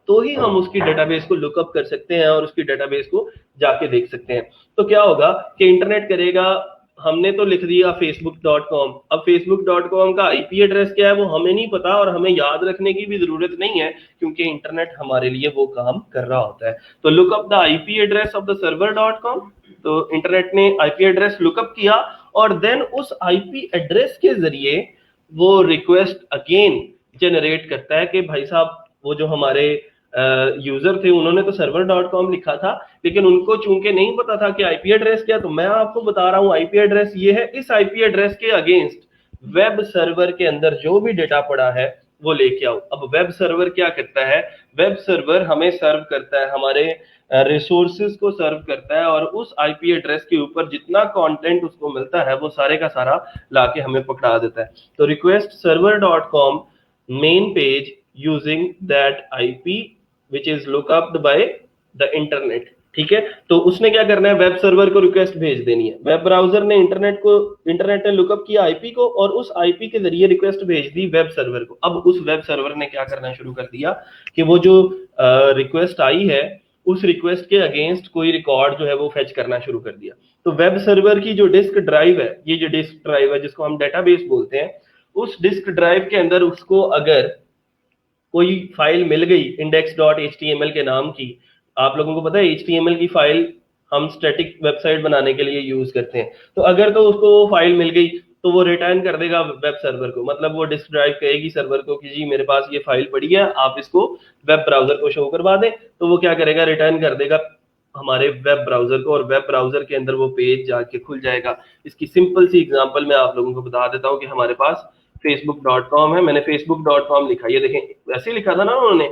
तो ही हम उसकी डेटाबेस को लुकअप कर सकते हैं और उसकी डेटाबेस को जाके देख सकते हैं। तो क्या होगा कि इंटरनेट करेगा, हमने तो लिख दिया facebook.com, अब facebook.com का आईपी एड्रेस क्या है वो हमें नहीं पता और हमें याद रखने की भी जरूरत नहीं है, क्योंकि इंटरनेट हमारे लिए वो काम कर रहा होता है। तो look up the IP address of the server com, तो इंटरनेट ने आईपी एड्रेस लुकअप किया और देन उस आईपी एड्रेस के जरिए वो रिक्वेस्ट अगेन जनरेट करता है कि भाई साहब वो जो हमारे यूजर थे उन्होंने तो server.com लिखा था, लेकिन उनको चूंकि नहीं पता था कि आईपी एड्रेस क्या, तो मैं आपको बता रहा हूं आईपी एड्रेस ये है। इस आईपी एड्रेस के अगेंस्ट वेब सर्वर के अंदर जो भी डेटा पड़ा है वो लेके आओ। अब वेब सर्वर क्या करता है, वेब सर्वर हमें सर्व करता है, हमारे रिसोर्सेज को सर्व करता है और उस आईपी एड्रेस के ऊपर जितना कंटेंट उसको मिलता है वो सारे का सारा लाके हमें पकड़ा देता है। तो request server.com main page using that IP which is looked by the internet। ठीक है, तो उसने क्या करना है, वेब सर्वर को रिक्वेस्ट भेज देनी है। वेब ब्राउजर ने इंटरनेट ने लुकअप किया आईपी को और उस आईपी के जरिए रिक्वेस्ट भेज दी वेब सर्वर को। अब उस वेब सर्वर ने क्या करना शुरू कर दिया कि वो जो रिक्वेस्ट आई है उस रिक्वेस्ट के अगेंस्ट कोई रिकॉर्ड जो है वो फेच करना शुरू कर दिया। तो वेब सर्वर की जो डिस्क ड्राइव है, ये जो डिस्क ड्राइव है जिसको हम डेटाबेस बोलते हैं, उस डिस्क ड्राइव के अंदर उसको अगर कोई फाइल मिल गई index.html के नाम की, आप लोगों को पता है html की फाइल हम स्टैटिक वेबसाइट बनाने के लिए यूज करते हैं। तो अगर तो उसको वो फाइल मिल गई तो वो रिटर्न कर देगा वेब सर्वर को, मतलब वो डिस्क ड्राइव कहेगी सर्वर को कि जी मेरे पास ये फाइल पड़ी है, आप इसको वेब ब्राउजर को शो करवा दें। तो वो क्या करेगा, रिटर्न कर देगा हमारे वेब ब्राउजर को और वेब ब्राउजर के अंदर वो पेज जाके खुल जाएगा। इसकी सिंपल सी एग्जांपल मैं आप लोगों को बता देता हूँ कि हमारे पास facebook.com है, मैंने facebook.com लिखा, ये देखें वैसे ही लिखा था ना उन्होंने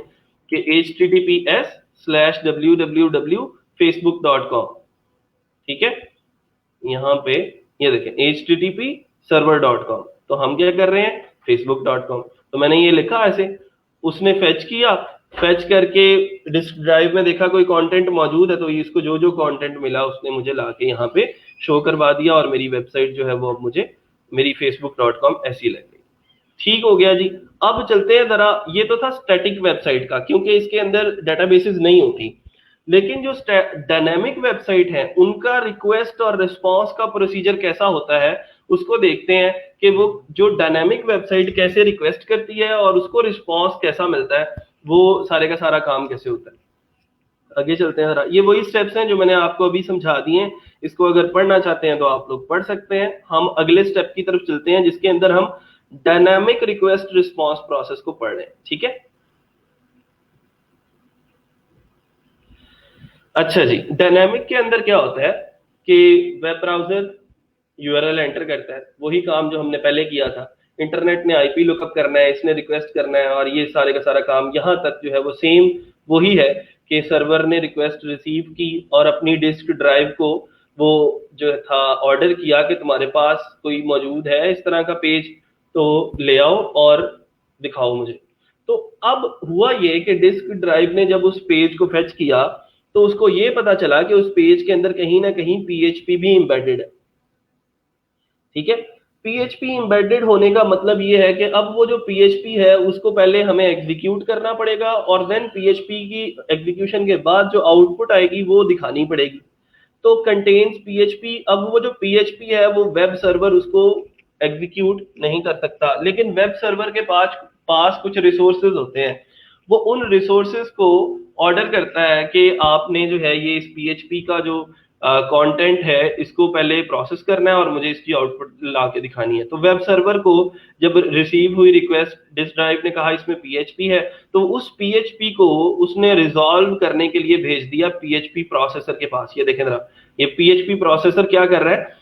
कि https:/www.facebook.com। ठीक है, यहाँ पे ये देखें http server.com, तो हम क्या कर रहे हैं facebook.com। तो मैंने ये लिखा ऐसे, उसने फेच किया, फेच करके डिस्क ड्राइव में देखा कोई कंटेंट मौजूद है, तो इसको जो जो कंटेंट मिला उसने मुझे लाके यहाँ पे शो करवा दिया और मेरी वेबसाइट जो है वो अब मुझे मेरी facebook.com ऐसी लग गई। ठीक हो गया जी। अब चलते हैं जरा, ये तो था स्टैटिक वेबसाइट का, क्योंकि इसके अंदर डेटाबेसेस नहीं होती। लेकिन जो डायनेमिक वेबसाइट है उनका रिक्वेस्ट और रिस्पांस का प्रोसीजर कैसा होता है उसको देखते हैं कि वो जो डायनेमिक वेबसाइट कैसे रिक्वेस्ट करती है और उसको रिस्पांस कैसा मिलता है, वो सारे का सारा काम कैसे होता है। आगे चलते हैं जरा, ये वही स्टेप्स हैं जो मैंने आपको अभी समझा दिए हैं। इसको अगर पढ़ना चाहते हैं तो आप लोग पढ़ सकते हैं। हम अगले स्टेप की तरफ चलते हैं जिसके अंदर हम डायनामिक रिक्वेस्ट रिस्पांस प्रोसेस को पढ़ रहे हैं। ठीक है, अच्छा जी, डायनामिक के अंदर क्या होता है कि वेब ब्राउजर यूआरएल एंटर करता है, वही काम जो हमने पहले किया था। इंटरनेट ने आईपी लुकअप करना है, इसने रिक्वेस्ट करना है और ये सारे का सारा काम यहाँ तक जो है वो सेम वही है कि सर्वर ने रिक्वेस्ट रिसीव की और अपनी डिस्क ड्राइव को वो जो था ऑर्डर किया कि तुम्हारे पास कोई मौजूद है इस तरह का पेज, तो ले आओ और दिखाओ मुझे। तो अब हुआ ये कि डिस्क ड्राइव ने जब उस पेज को फेच किया तो उसको ये पता चला कि उस पेज के अंदर कहीं ना कहीं पीएचपी भी एम्बेडेड है। ठीक है, पीएचपी एम्बेडेड होने का मतलब ये है कि अब वो जो पीएचपी है उसको पहले हमें एग्जीक्यूट करना पड़ेगा और देन पीएचपी की एग्जीक्यूशन के बाद जो आउटपुट आएगी वो दिखानी पड़ेगी। तो कंटेन्स पीएचपी, अब वो जो पीएचपी है वो वेब सर्वर उसको एग्जीक्यूट नहीं कर सकता, लेकिन वेब सर्वर के पास कुछ रिसोर्सेज होते हैं, वो उन रिसोर्सेज को ऑर्डर करता है कि आपने जो है ये इस पीएचपी का जो कंटेंट है इसको पहले प्रोसेस करना है और मुझे इसकी आउटपुट ला के दिखानी है। तो वेब सर्वर को जब रिसीव हुई रिक्वेस्ट, डिस्क ड्राइव ने कहा इसमें पीएचपी है, तो उस पीएचपी को उसने रिजॉल्व करने के लिए भेज दिया पीएचपी प्रोसेसर के पास। ये देखें जरा, ये पीएचपी प्रोसेसर क्या कर रहा है,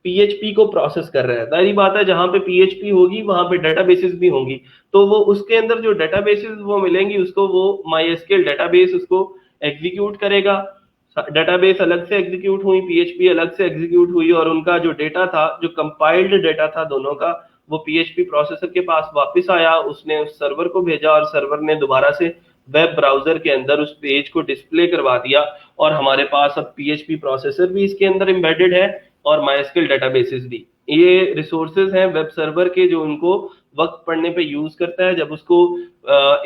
पीएचपी को प्रोसेस कर रहा है। जाहिर बात है जहां पे पीएचपी होगी वहां पे डेटाबेसेस भी होंगी, तो वो उसके अंदर जो डेटाबेसेस वो मिलेंगी उसको वो माईएसक्यूएल डेटाबेस उसको एग्जीक्यूट करेगा। डेटाबेस अलग से एग्जीक्यूट हुई, पीएचपी अलग से एग्जीक्यूट हुई, और उनका जो डेटा था, जो कंपाइल्ड डेटा था दोनों का, वो पीएचपी प्रोसेसर के पास वापस आया। उसने उस सर्वर को भेजा और सर्वर ने दोबारा से वेब ब्राउजर के अंदर उस पेज को डिस्प्ले करवा दिया, और हमारे पास अब पीएचपी प्रोसेसर भी इसके अंदर एम्बेडेड है और माईएसक्यूएल डेटाबेसेस भी। ये रिसोर्सेज हैं वेब सर्वर के जो उनको वक्त पढ़ने पे यूज करता है। जब उसको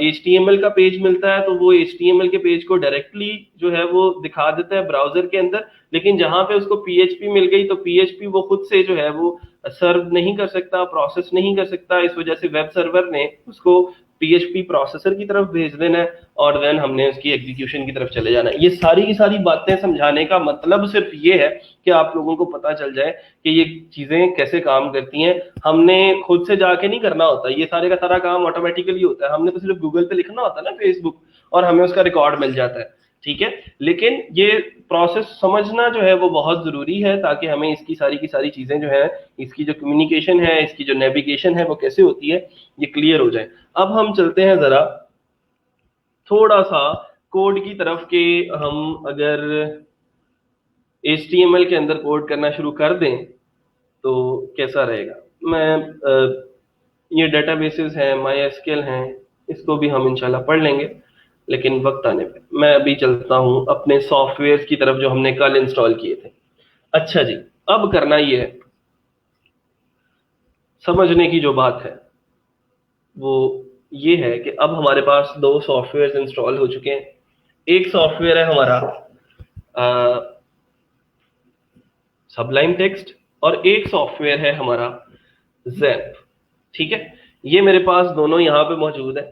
HTML का पेज मिलता है तो वो HTML के पेज को डायरेक्टली जो है वो दिखा देता है ब्राउजर के अंदर, लेकिन जहां पे उसको पीएचपी मिल गई तो पीएचपी वो खुद से जो है वो सर्व नहीं कर सकता, प्रोसेस नहीं कर सकता। इस वजह से वेब सर्वर ने उसको पीएचपी प्रोसेसर की तरफ भेज देना है और देन हमने उसकी एग्जीक्यूशन की तरफ चले जाना है। ये सारी की सारी बातें समझाने का मतलब सिर्फ ये है कि आप लोगों को पता चल जाए कि ये चीजें कैसे काम करती हैं। हमने खुद से जाके नहीं करना होता, ये सारे का सारा काम ऑटोमेटिकली होता है। हमने तो सिर्फ गूगल पे लिखना होता है ना फेसबुक, और हमें उसका रिकॉर्ड मिल जाता है, ठीक है। लेकिन ये प्रोसेस समझना जो है वो बहुत जरूरी है, ताकि हमें इसकी सारी की सारी चीजें जो है, इसकी जो कम्युनिकेशन है, इसकी जो नेविगेशन है वो कैसे होती है, ये क्लियर हो जाए। अब हम चलते हैं जरा थोड़ा सा कोड की तरफ के, हम अगर HTML के अंदर कोड करना शुरू कर दें तो कैसा रहेगा। ये डेटाबेसेस हैं, MySQL हैं, इसको भी हम इंशाल्लाह पढ़ लेंगे, लेकिन वक्त आने पे। मैं अभी चलता हूं अपने सॉफ्टवेयर की तरफ जो हमने कल इंस्टॉल किए थे। अच्छा जी, अब करना ये है, समझने की जो बात है वो ये है कि अब हमारे पास दो सॉफ्टवेयर इंस्टॉल हो चुके हैं। एक सॉफ्टवेयर है हमारा सबलाइम टेक्स्ट, और एक सॉफ्टवेयर है हमारा जैम्प, ठीक है। ये मेरे पास दोनों यहाँ पे मौजूद है।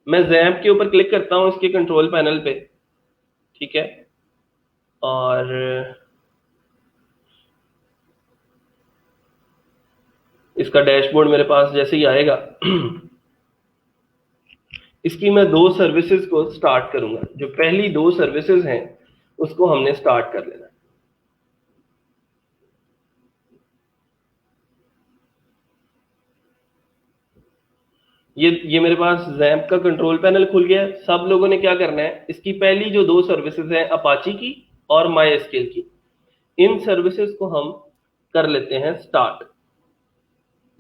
मैं जैम्प के ऊपर क्लिक करता हूँ इसके कंट्रोल पैनल पे, ठीक है, और इसका डैशबोर्ड मेरे पास जैसे ही आएगा इसकी मैं दो सर्विसेज को स्टार्ट करूंगा। जो पहली दो सर्विसेज हैं उसको हमने स्टार्ट कर लेना। ये मेरे पास जैम्प का कंट्रोल पैनल खुल गया। सब लोगों ने क्या करना है, इसकी पहली जो दो सर्विसेज हैं अपाची की और MySQL की, इन सर्विसेज को हम कर लेते हैं स्टार्ट।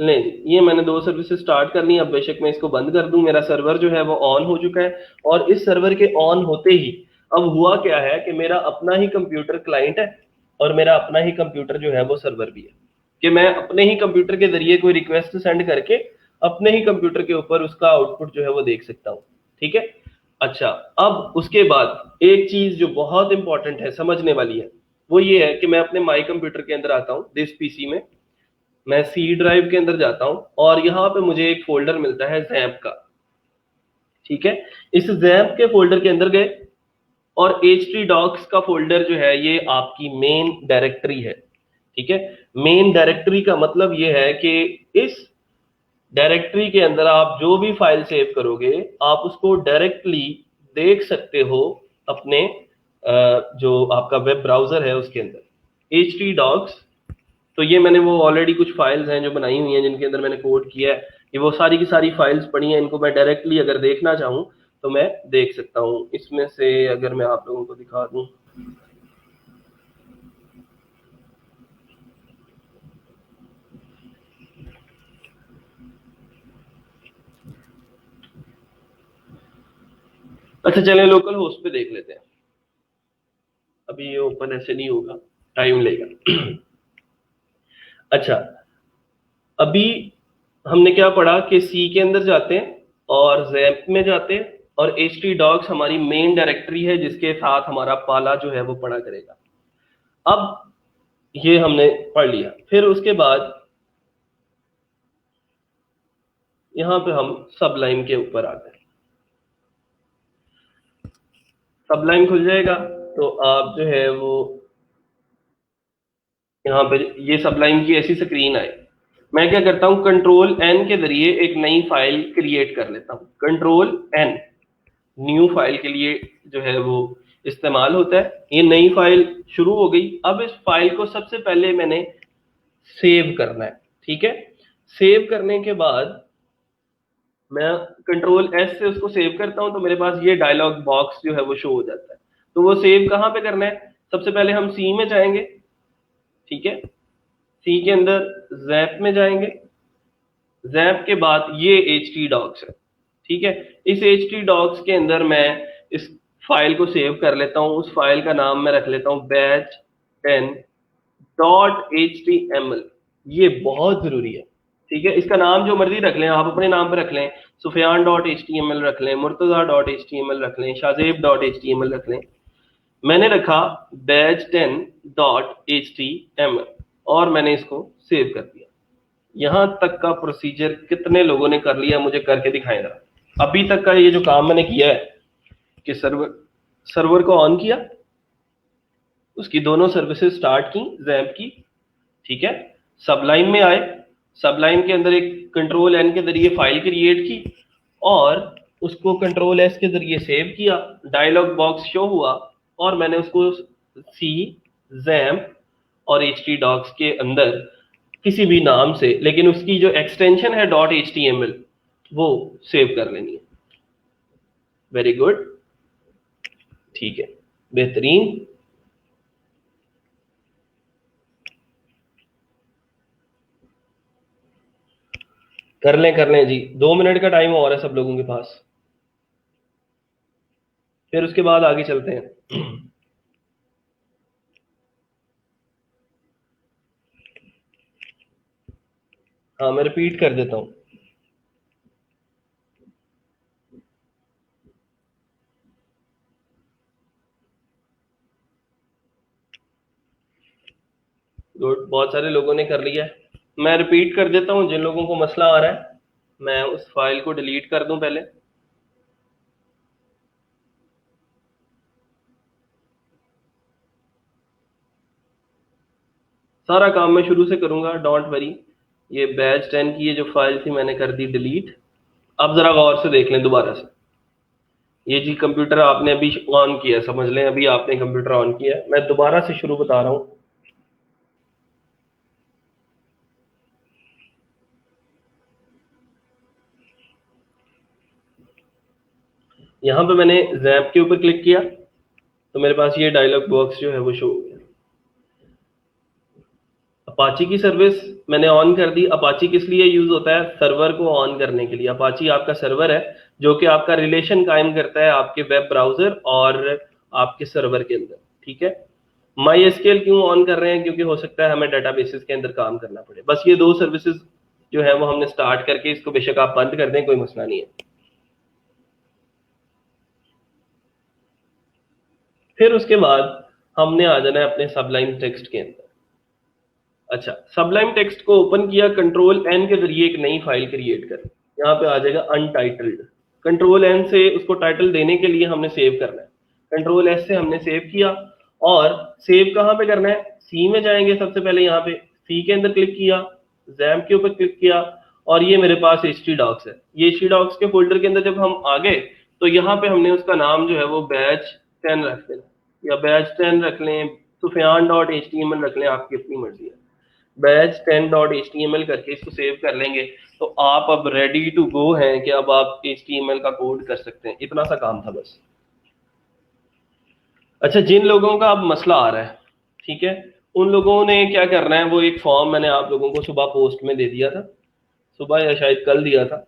नहीं, ये मैंने दो सर्विसेज स्टार्ट करनी है। अब बेशक मैं इसको बंद कर दूं, मेरा सर्वर जो है वो ऑन हो चुका है, और इस सर्वर के ऑन होते ही अब हुआ क्या है कि मेरा अपना ही कंप्यूटर क्लाइंट है और मेरा अपना ही कंप्यूटर जो है वो सर्वर भी है, कि मैं अपने ही कंप्यूटर के जरिए कोई रिक्वेस्ट सेंड करके अपने ही कंप्यूटर के ऊपर उसका आउटपुट जो है वो देख सकता हूँ, ठीक है। अच्छा, अब उसके बाद एक चीज जो बहुत इंपॉर्टेंट है, समझने वाली है, वो ये है कि मैं अपने माई कंप्यूटर के अंदर आता हूँ, दिस पीसी में मैं सी ड्राइव के अंदर जाता हूं, और यहाँ पे मुझे एक फोल्डर मिलता है जैम्प का, ठीक है। इस जैम्प के फोल्डर के अंदर गए, और htdocs का फोल्डर जो है ये आपकी मेन डायरेक्टरी है, ठीक है। मेन डायरेक्टरी का मतलब ये है कि इस डायरेक्टरी के अंदर आप जो भी फाइल सेव करोगे आप उसको डायरेक्टली देख सकते हो अपने जो आपका वेब ब्राउजर है उसके अंदर। htdocs, तो ये मैंने वो ऑलरेडी कुछ फाइल्स हैं जो बनाई हुई हैं जिनके अंदर मैंने कोड किया है, ये वो सारी की सारी फाइल्स पड़ी हैं। इनको मैं डायरेक्टली अगर देखना चाहूँ तो मैं देख सकता हूँ। इसमें से अगर मैं आप लोगों को दिखा दूं, अच्छा चलें लोकल होस्ट पे देख लेते हैं। अभी ये ओपन ऐसे नहीं होगा, टाइम लेगा। अच्छा, अभी हमने क्या पढ़ा कि सी के अंदर जाते हैं और जैम्प में जाते हैं, और htdocs हमारी मेन डायरेक्टरी है जिसके साथ हमारा पाला जो है वो पढ़ा करेगा। अब ये हमने पढ़ लिया, फिर उसके बाद यहां पे हम सबलाइम के ऊपर आते हैं। सबलाइम खुल जाएगा तो आप जो है वो यहाँ पे ये सबलाइन की ऐसी स्क्रीन आए, मैं क्या करता हूँ कंट्रोल एन के जरिए एक नई फाइल क्रिएट कर लेता हूँ। कंट्रोल एन न्यू फाइल के लिए जो है वो इस्तेमाल होता है। ये नई फाइल शुरू हो गई। अब इस फाइल को सबसे पहले मैंने सेव करना है, ठीक है। सेव करने के बाद मैं कंट्रोल एस से उसको सेव करता हूं तो मेरे पास ये डायलॉग बॉक्स जो है वो शो हो जाता है। तो वो सेव कहां पे करना है? सबसे पहले हम सी में जाएंगे, ठीक है। सी के अंदर जैप में जाएंगे। जैप के बाद ये एच टी डॉक्स है, ठीक है। इस एच टी डॉक्स के अंदर मैं इस फाइल को सेव कर लेता हूं। उस फाइल का नाम मैं रख लेता हूं batch 10 dot H T M L. ये बहुत जरूरी है, ठीक है। इसका नाम जो मर्जी रख लें, आप अपने नाम पर रख लें, Sufiyan dot H T M L रख लें, Murtaza dot H T M L रख लें, Shahzeb dot H T M L रख लें। मैंने रखा batch 10 dot H T M L और मैंने इसको सेव कर दिया। यहां तक का प्रोसीजर कितने लोगों ने कर लिया मुझे करके दिखाएं जरा। अभी तक का ये जो काम मैंने किया है कि सर्वर को ऑन किया, उसकी दोनों सर्विसेज स्टार्ट की जैम्प की, ठीक है। सबलाइन में आए, सबलाइन के अंदर एक कंट्रोल एन के जरिए फाइल क्रिएट की और उसको कंट्रोल एस के जरिए सेव किया। डायलॉग बॉक्स शो हुआ और मैंने उसको सी, जैम्प और एच टी डॉक्स के अंदर किसी भी नाम से, लेकिन उसकी जो एक्सटेंशन है dot H T M L वो सेव कर लेनी है। वेरी गुड, ठीक है, बेहतरीन। कर लें जी, 2 मिनट का टाइम और है सब लोगों के पास, फिर उसके बाद आगे चलते हैं। हाँ, मैं रिपीट कर देता हूँ। गुड, बहुत सारे लोगों ने कर लिया है। मैं रिपीट कर देता हूँ, जिन लोगों को मसला आ रहा है मैं उस फाइल को डिलीट कर दूं पहले। सारा काम मैं शुरू से करूंगा, डोंट वरी। ये बैच 10 की ये जो फाइल थी मैंने कर दी डिलीट। अब जरा गौर से देख लें दोबारा से। ये जी कंप्यूटर आपने अभी ऑन किया, समझ लें अभी आपने कंप्यूटर ऑन किया। मैं दोबारा से शुरू बता रहा हूँ। यहां पे मैंने जैप के ऊपर क्लिक किया तो मेरे पास ये डायलॉग बॉक्स जो है वो शो हो गया। अपाची की सर्विस मैंने ऑन कर दी। अपाची किस लिए यूज होता है? सर्वर को ऑन करने के लिए। अपाची आपका सर्वर है जो कि आपका रिलेशन कायम करता है आपके वेब ब्राउजर और आपके सर्वर के अंदर, ठीक है। माई एसक्यूएल क्यों ऑन कर रहे हैं? क्योंकि हो सकता है हमें डेटाबेसेस के अंदर काम करना पड़े। बस ये 2 सर्विसेज जो है वो हमने स्टार्ट करके, इसको बेशक आप बंद कर दें, कोई मसला नहीं है। फिर उसके बाद हमने आ जाना है अपने सबलाइन टेक्स्ट के अंदर। अच्छा, सबलाइन टेक्स्ट को ओपन किया, कंट्रोल एन के जरिए एक नई फाइल क्रिएट कर। यहाँ पे आ जाएगा अनटाइटल्ड। कंट्रोल एन से उसको टाइटल देने के लिए हमने सेव करना है। कंट्रोल एस से हमने सेव किया और सेव कहाँ पे करना है? सी में जाएंगे सबसे पहले। यहाँ पे सी के अंदर क्लिक किया, जैम्प के ऊपर क्लिक किया और ये मेरे पास एच टी डॉक्स है। ये एच टी डॉक्स के फोल्डर के अंदर जब हम आ गए तो यहाँ पे हमने उसका नाम जो है वो बैच 10 रख देना, या बैच 10 रख लें, Sufiyan dot H T M L रख लें, आपकी अपनी मर्जी है। Batch 10 dot H T M L करके इसको सेव कर लेंगे तो आप अब रेडी टू गो हैं कि अब आप एच टी एम एल का कोड कर सकते हैं। इतना सा काम था बस। अच्छा, जिन लोगों का अब मसला आ रहा है, ठीक है, उन लोगों ने क्या करना है, वो एक फॉर्म मैंने आप लोगों को सुबह पोस्ट में दे दिया था, सुबह या शायद कल दिया था।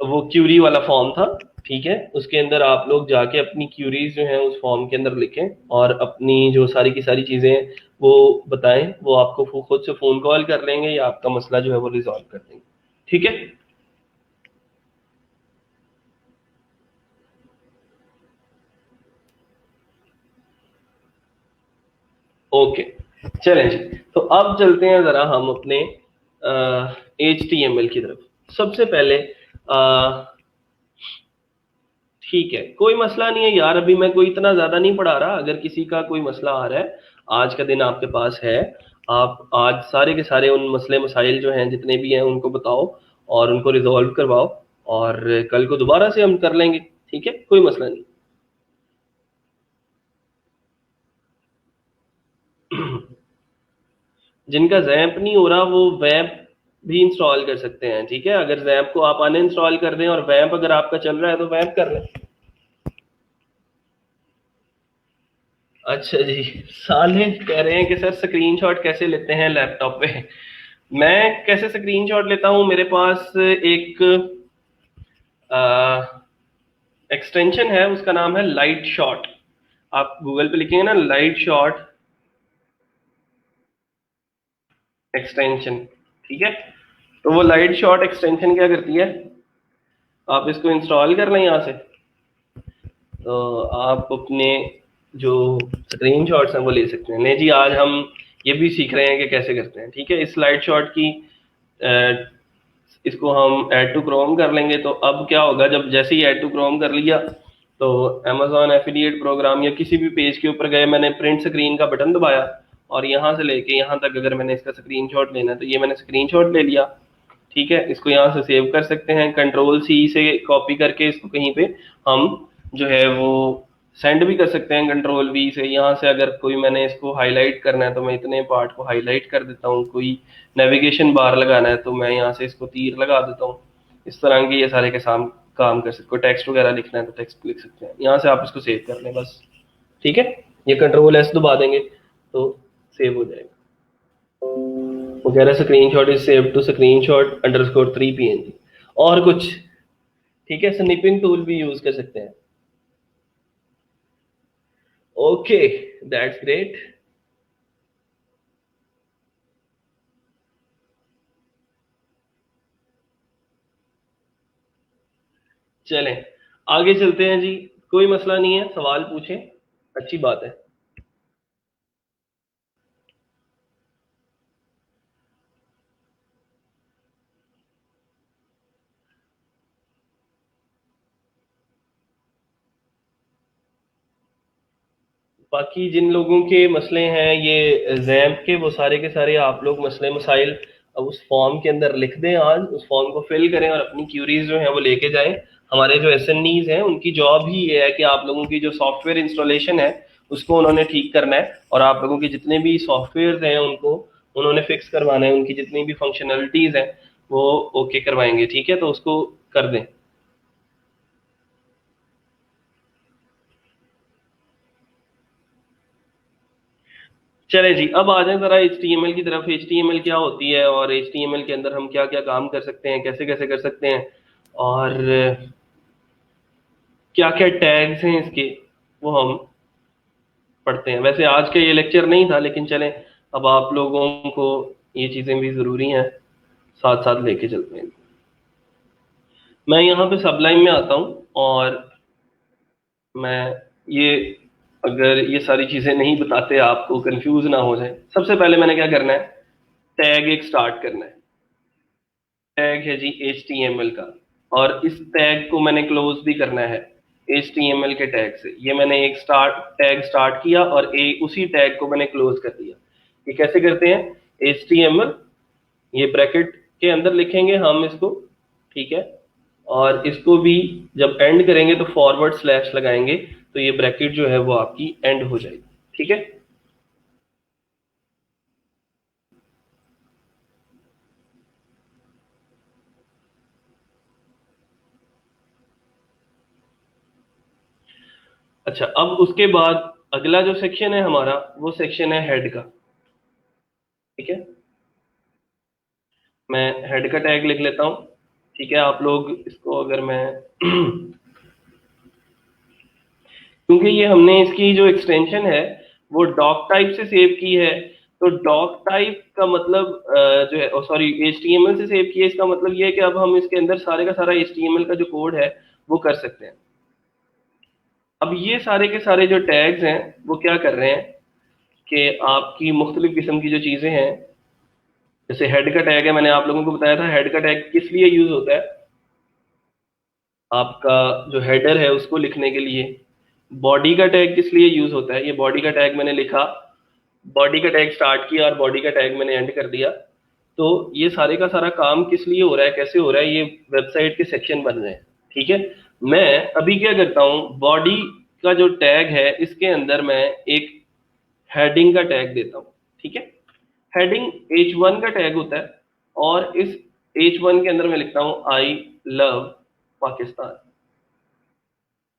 वो क्यूरी वाला फॉर्म था, ठीक है। उसके अंदर आप लोग जाके अपनी क्यूरीज जो हैं उस फॉर्म के अंदर लिखें और अपनी जो सारी की सारी चीज़ें वो बताएं। वो आपको खुद से फ़ोन कॉल कर लेंगे या आपका मसला जो है वो रिजॉल्व कर देंगे, ठीक है। ओके, चलें जी। तो अब चलते हैं ज़रा हम अपने एच टी एम एल की तरफ। सबसे पहले ठीक है, कोई मसला नहीं है यार, अभी मैं कोई इतना ज़्यादा नहीं पढ़ा रहा। अगर किसी का कोई मसला आ रहा है, आज का दिन आपके पास है, आप आज सारे के सारे उन मसले मसाइल जो हैं जितने भी हैं उनको बताओ और उनको रिजॉल्व करवाओ, और कल को दोबारा से हम कर लेंगे, ठीक है, कोई मसला नहीं। जिनका जैम्प नहीं हो रहा वो वैम्प भी इंस्टॉल कर सकते हैं, ठीक है, अगर जैम्प को आप अनइंस्टॉल कर दें और वैम्प अगर आपका चल रहा है तो वैम्प कर लें। अच्छा जी, साले कह रहे हैं कि सर स्क्रीनशॉट कैसे लेते हैं लैपटॉप पे। मैं कैसे स्क्रीनशॉट लेता हूँ, मेरे पास एक एक्सटेंशन है, उसका नाम है लाइट शॉट। आप गूगल पे लिखेंगे ना लाइट शॉट एक्सटेंशन, ठीक है, तो वो लाइट शॉट एक्सटेंशन क्या करती है, आप इसको इंस्टॉल कर लें यहाँ से, तो आप अपने जो स्क्रीन शॉट्स हैं वो ले सकते हैं। नहीं जी, आज हम ये भी सीख रहे हैं कि कैसे करते हैं, ठीक है। इस लाइट शॉट की इसको हम ऐड टू क्रोम कर लेंगे, तो अब क्या होगा, जब जैसे ही ऐड टू क्रोम कर लिया तो अमेजॉन एफिलिएट प्रोग्राम या किसी भी पेज के ऊपर गए, मैंने प्रिंट स्क्रीन का बटन दबाया और यहाँ से लेके यहाँ तक अगर मैंने इसका स्क्रीनशॉट लेना है तो ये मैंने स्क्रीनशॉट ले लिया, ठीक है। इसको यहाँ से सेव कर सकते हैं, कंट्रोल सी से कॉपी करके इसको कहीं पे हम जो है वो सेंड भी कर सकते हैं, कंट्रोल वी से। यहाँ से अगर कोई मैंने इसको हाईलाइट करना है तो मैं इतने पार्ट को हाईलाइट कर देता हूँ, कोई नेविगेशन बार लगाना है तो मैं यहाँ से इसको तीर लगा देता हूँ। इस तरह के ये सारे के साम काम कर सकते हो, टेक्स्ट वगैरह लिखना है तो टेक्स्ट लिख सकते हैं, यहाँ से आप इसको सेव कर लें बस, ठीक है। ये कंट्रोल एस दबा देंगे तो सेव हो जाएगा। वो कह रहा है screenshot is save to screenshot underscore 3 PNG और कुछ, ठीक है, स्निपिंग टूल भी यूज कर सकते हैं। Okay, that's great. चलें आगे चलते हैं जी, कोई मसला नहीं है, सवाल पूछें, अच्छी बात है। बाकी जिन लोगों के मसले हैं ये जैम्प के, वो सारे के सारे आप लोग मसले मसाइल अब उस फॉर्म के अंदर लिख दें, आज उस फॉर्म को फिल करें और अपनी क्यूरीज जो है वो लेके जाएं। हमारे जो एसएनईज हैं उनकी जॉब ही ये है कि आप लोगों की जो सॉफ्टवेयर इंस्टॉलेशन है उसको उन्होंने ठीक करना है, और आप लोगों के जितने भी सॉफ्टवेयर हैं उनको उन्होंने फिक्स करवाना है, उनकी जितनी भी फंक्शनलिटीज हैं वो ओके करवाएंगे, ठीक है, तो उसको कर दें। चले जी, अब आ जाए जरा HTML की तरफ। HTML क्या होती है और HTML के अंदर हम क्या क्या काम कर सकते हैं, कैसे कैसे कर सकते हैं, और क्या क्या टैग्स हैं इसके, वो हम पढ़ते हैं। वैसे आज का ये लेक्चर नहीं था, लेकिन चलें अब आप लोगों को ये चीज़ें भी ज़रूरी हैं, साथ साथ लेके चलते हैं। मैं यहाँ पे सबलाइन में आता हूँ और मैं ये, अगर ये सारी चीज़ें नहीं बताते आपको कंफ्यूज ना हो जाए, सबसे पहले मैंने क्या करना है, टैग एक स्टार्ट करना है। टैग है जी HTML का, और इस टैग को मैंने क्लोज भी करना है HTML के टैग से। ये मैंने एक स्टार्ट किया और उसी टैग को मैंने क्लोज कर दिया। ये कैसे करते हैं, HTML ये ब्रैकेट के अंदर लिखेंगे हम इसको, ठीक है, और इसको भी जब एंड करेंगे तो फॉरवर्ड स्लैश लगाएंगे, तो ये ब्रैकेट जो है वो आपकी एंड हो जाएगी, ठीक है। अच्छा, अब उसके बाद अगला जो सेक्शन है हमारा वो सेक्शन है हेड का, ठीक है। मैं हेड का टैग लिख लेता हूँ, ठीक है। आप लोग इसको अगर मैं क्योंकि ये हमने इसकी जो एक्सटेंशन है वो डॉक टाइप से सेव की है, तो डॉक टाइप का मतलब जो है, सॉरी, HTML से सेव की है, इसका मतलब ये है कि अब हम इसके अंदर सारे का सारा HTML का जो कोड है वो कर सकते हैं। अब ये सारे के सारे जो टैग्स हैं वो क्या कर रहे हैं कि आपकी मुख्तलिफ किस्म की जो चीज़ें हैं, जैसे हेड का टैग है, मैंने आप लोगों को बताया था हेड का टैग किस लिए यूज होता है, आपका जो हेडर है उसको लिखने के लिए। बॉडी का टैग किस लिए यूज होता है, ये बॉडी का टैग मैंने लिखा बॉडी का टैग स्टार्ट किया और बॉडी का टैग मैंने एंड कर दिया। तो ये सारे का सारा काम किस लिए हो रहा है, कैसे हो रहा है, ये वेबसाइट के सेक्शन बन रहे हैं। ठीक है, मैं अभी क्या करता हूँ, बॉडी का जो टैग है इसके अंदर मैं एक हेडिंग का टैग देता हूँ। ठीक है, हेडिंग H1 का टैग होता है और इस H1 के अंदर मैं लिखता हूँ आई लव पाकिस्तान।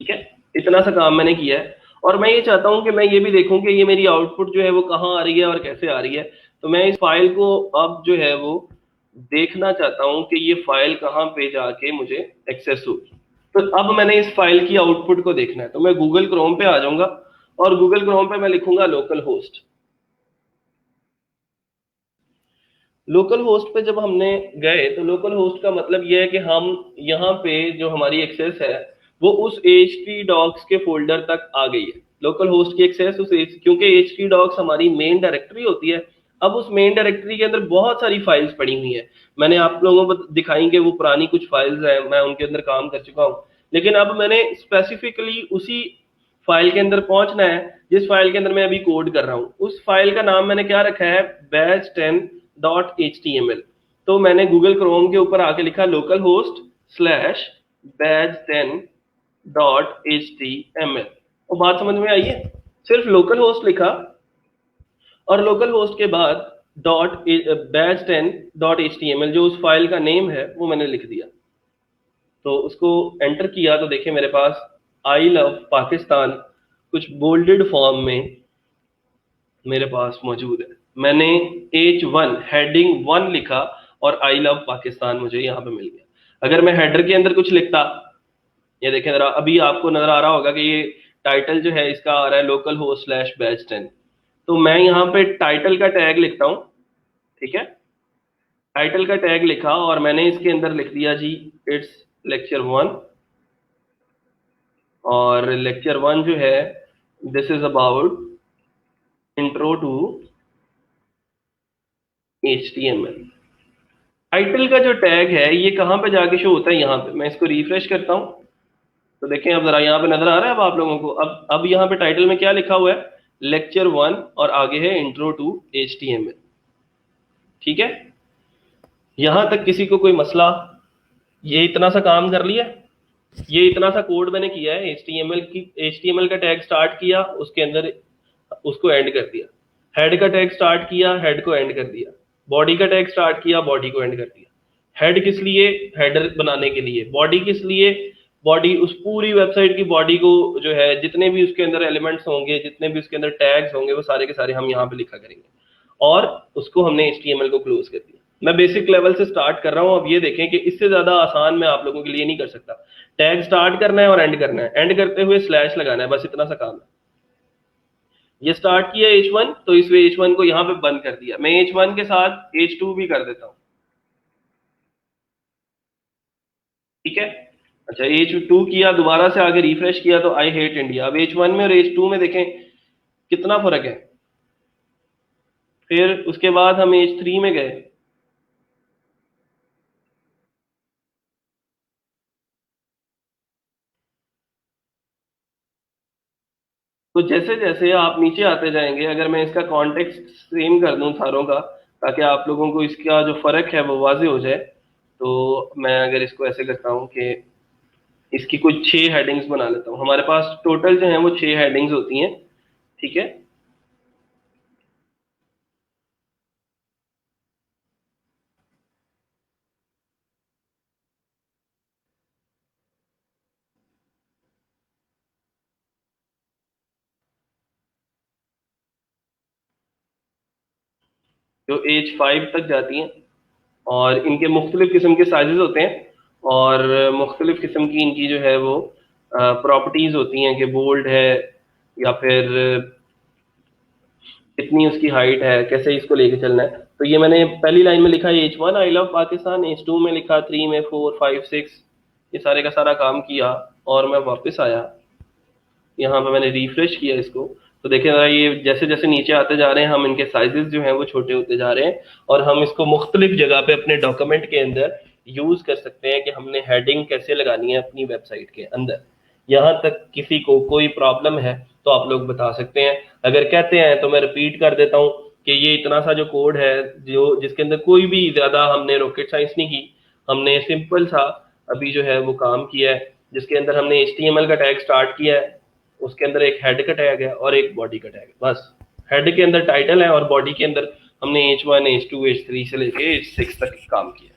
ठीक है, इतना सा काम मैंने किया है और मैं ये चाहता हूं कि मैं ये भी देखूं कि ये मेरी आउटपुट जो है वो कहाँ आ रही है और कैसे आ रही है। तो मैं इस फाइल को अब जो है वो देखना चाहता हूं कि ये फाइल कहाँ पे जाके मुझे एक्सेस होगी। तो अब मैंने इस फाइल की आउटपुट को देखना है, तो मैं गूगल क्रोम पे आ जाऊंगा और गूगल क्रोम पे मैं लिखूंगा लोकल होस्ट। लोकल होस्ट पे जब हमने गए तो लोकल होस्ट का मतलब यह है कि हम यहाँ पे जो हमारी एक्सेस है वो उस htdocs के फोल्डर तक आ गई है। लोकल होस्ट की एक्सेस क्योंकि htdocs हमारी मेन डायरेक्टरी होती है। अब उस मेन डायरेक्टरी के अंदर बहुत सारी फाइल्स पड़ी हुई है, मैंने आप लोगों को दिखाई कि वो पुरानी कुछ फाइल्स हैं, मैं उनके अंदर काम कर चुका हूँ। लेकिन अब मैंने स्पेसिफिकली उसी फाइल के अंदर पहुंचना है जिस फाइल के अंदर मैं अभी कोड कर रहा हूँ। उस फाइल का नाम मैंने क्या रखा है, badge10.html। तो मैंने गूगल क्रोम के ऊपर आके लिखा लोकल होस्ट स्लैश badge10.html। और बात समझ में आई है, सिर्फ लोकल होस्ट लिखा और लोकल होस्ट के बाद डॉट badge10.html जो उस फाइल का नेम है वो मैंने लिख दिया। तो उसको एंटर किया तो देखिए मेरे पास आई लव पाकिस्तान कुछ बोल्डेड फॉर्म में मेरे पास मौजूद है। मैंने H1 हेडिंग 1 लिखा और आई लव पाकिस्तान मुझे यहाँ पे मिल गया। अगर मैं हेडर के अंदर कुछ लिखता, ये देखें जरा, अभी आपको नजर आ रहा होगा कि ये टाइटल जो है इसका आ रहा है लोकल होस्ट स्लैश badge10। तो मैं यहाँ पे टाइटल का टैग लिखता हूँ। ठीक है, टाइटल का टैग लिखा और मैंने इसके अंदर लिख दिया जी इट्स लेक्चर 1। और लेक्चर 1 जो है this is about intro to HTML। Title का जो टैग है ये कहाँ पे जाके शो होता है, यहाँ पे। मैं इसको रिफ्रेश करता हूँ तो देखें अब जरा यहाँ पे नजर आ रहा है अब आप लोगों को। अब यहाँ पे टाइटल में क्या लिखा हुआ है, लेक्चर 1 और आगे है इंट्रो टू HTML। ठीक है, यहां तक किसी को कोई मसला? ये इतना सा काम कर लिया, ये इतना सा कोड मैंने किया है। HTML का टैग स्टार्ट किया, उसके अंदर उसको एंड कर दिया। हेड का टैग स्टार्ट किया, हेड को एंड कर दिया। बॉडी का टैग स्टार्ट किया, बॉडी को एंड कर दिया। हेड किस लिए, हेडर बनाने के लिए। बॉडी किस लिए, बॉडी उस पूरी वेबसाइट की बॉडी को जो है जितने भी उसके अंदर एलिमेंट्स होंगे, जितने भी उसके अंदर टैग्स होंगे वो सारे के सारे हम यहाँ पे लिखा करेंगे। और उसको हमने HTML को क्लोज कर दिया। मैं बेसिक लेवल से स्टार्ट कर रहा हूं। अब ये देखें कि इससे ज्यादा आसान मैं आप लोगों के लिए नहीं कर सकता। टैग स्टार्ट करना है और एंड करना है, एंड करते हुए स्लैश लगाना है, बस इतना सा काम है। ये स्टार्ट किया H1 तो इस H1 को यहाँ पे बंद कर दिया। मैं H1 के साथ H2 भी कर देता हूँ। ठीक है, अच्छा H2 किया, दोबारा से आगे रिफ्रेश किया तो आई हेट इंडिया। अब H1 में और H2 में देखें कितना फर्क है। फिर उसके बाद हम H3 में गए, तो जैसे जैसे आप नीचे आते जाएंगे, अगर मैं इसका कॉन्टेक्स्ट सेम कर दूं सारों का ताकि आप लोगों को इसका जो फर्क है वो वाजे हो जाए, तो मैं अगर इसको ऐसे करता हूं कि इसकी कुछ 6 हेडिंग्स बना लेता हूं। हमारे पास टोटल जो है वो 6 हेडिंग्स होती हैं। ठीक है, जो H5 तक जाती हैं और इनके मुख्तलिफ किस्म के साइजेस होते हैं और मुख्तलिफ किस्म की इनकी जो है वो प्रॉपर्टीज होती हैं कि बोल्ड है या फिर कितनी उसकी हाइट है, कैसे इसको लेके चलना है। तो ये मैंने पहली लाइन में लिखा H1 I love Pakistan, H2 में लिखा, 3 में 4 5 6, ये सारे का सारा काम किया और मैं वापस आया। यहाँ पे मैंने रिफ्रेश किया इसको तो देखें जरा, ये जैसे जैसे नीचे आते जा रहे हैं हम इनके साइजेस जो हैं वो छोटे होते जा रहे हैं और हम इसको मुख्तलिफ जगह पे अपने डॉक्यूमेंट के अंदर यूज कर सकते हैं कि हमने हेडिंग कैसे लगानी है अपनी वेबसाइट के अंदर। यहाँ तक किसी को कोई प्रॉब्लम है तो आप लोग बता सकते हैं। अगर कहते हैं तो मैं रिपीट कर देता हूँ कि ये इतना सा जो कोड है, जो जिसके अंदर कोई भी ज्यादा हमने रॉकेट साइंस नहीं की, हमने सिंपल सा अभी जो है वो काम किया है, जिसके अंदर हमने HTML का टैग स्टार्ट किया है, उसके अंदर एक हेड का टैग है और एक बॉडी का टैग है, बस। हेड के अंदर टाइटल है और बॉडी के अंदर हमने H1 H2 H3 से लेके H6 तक काम किया।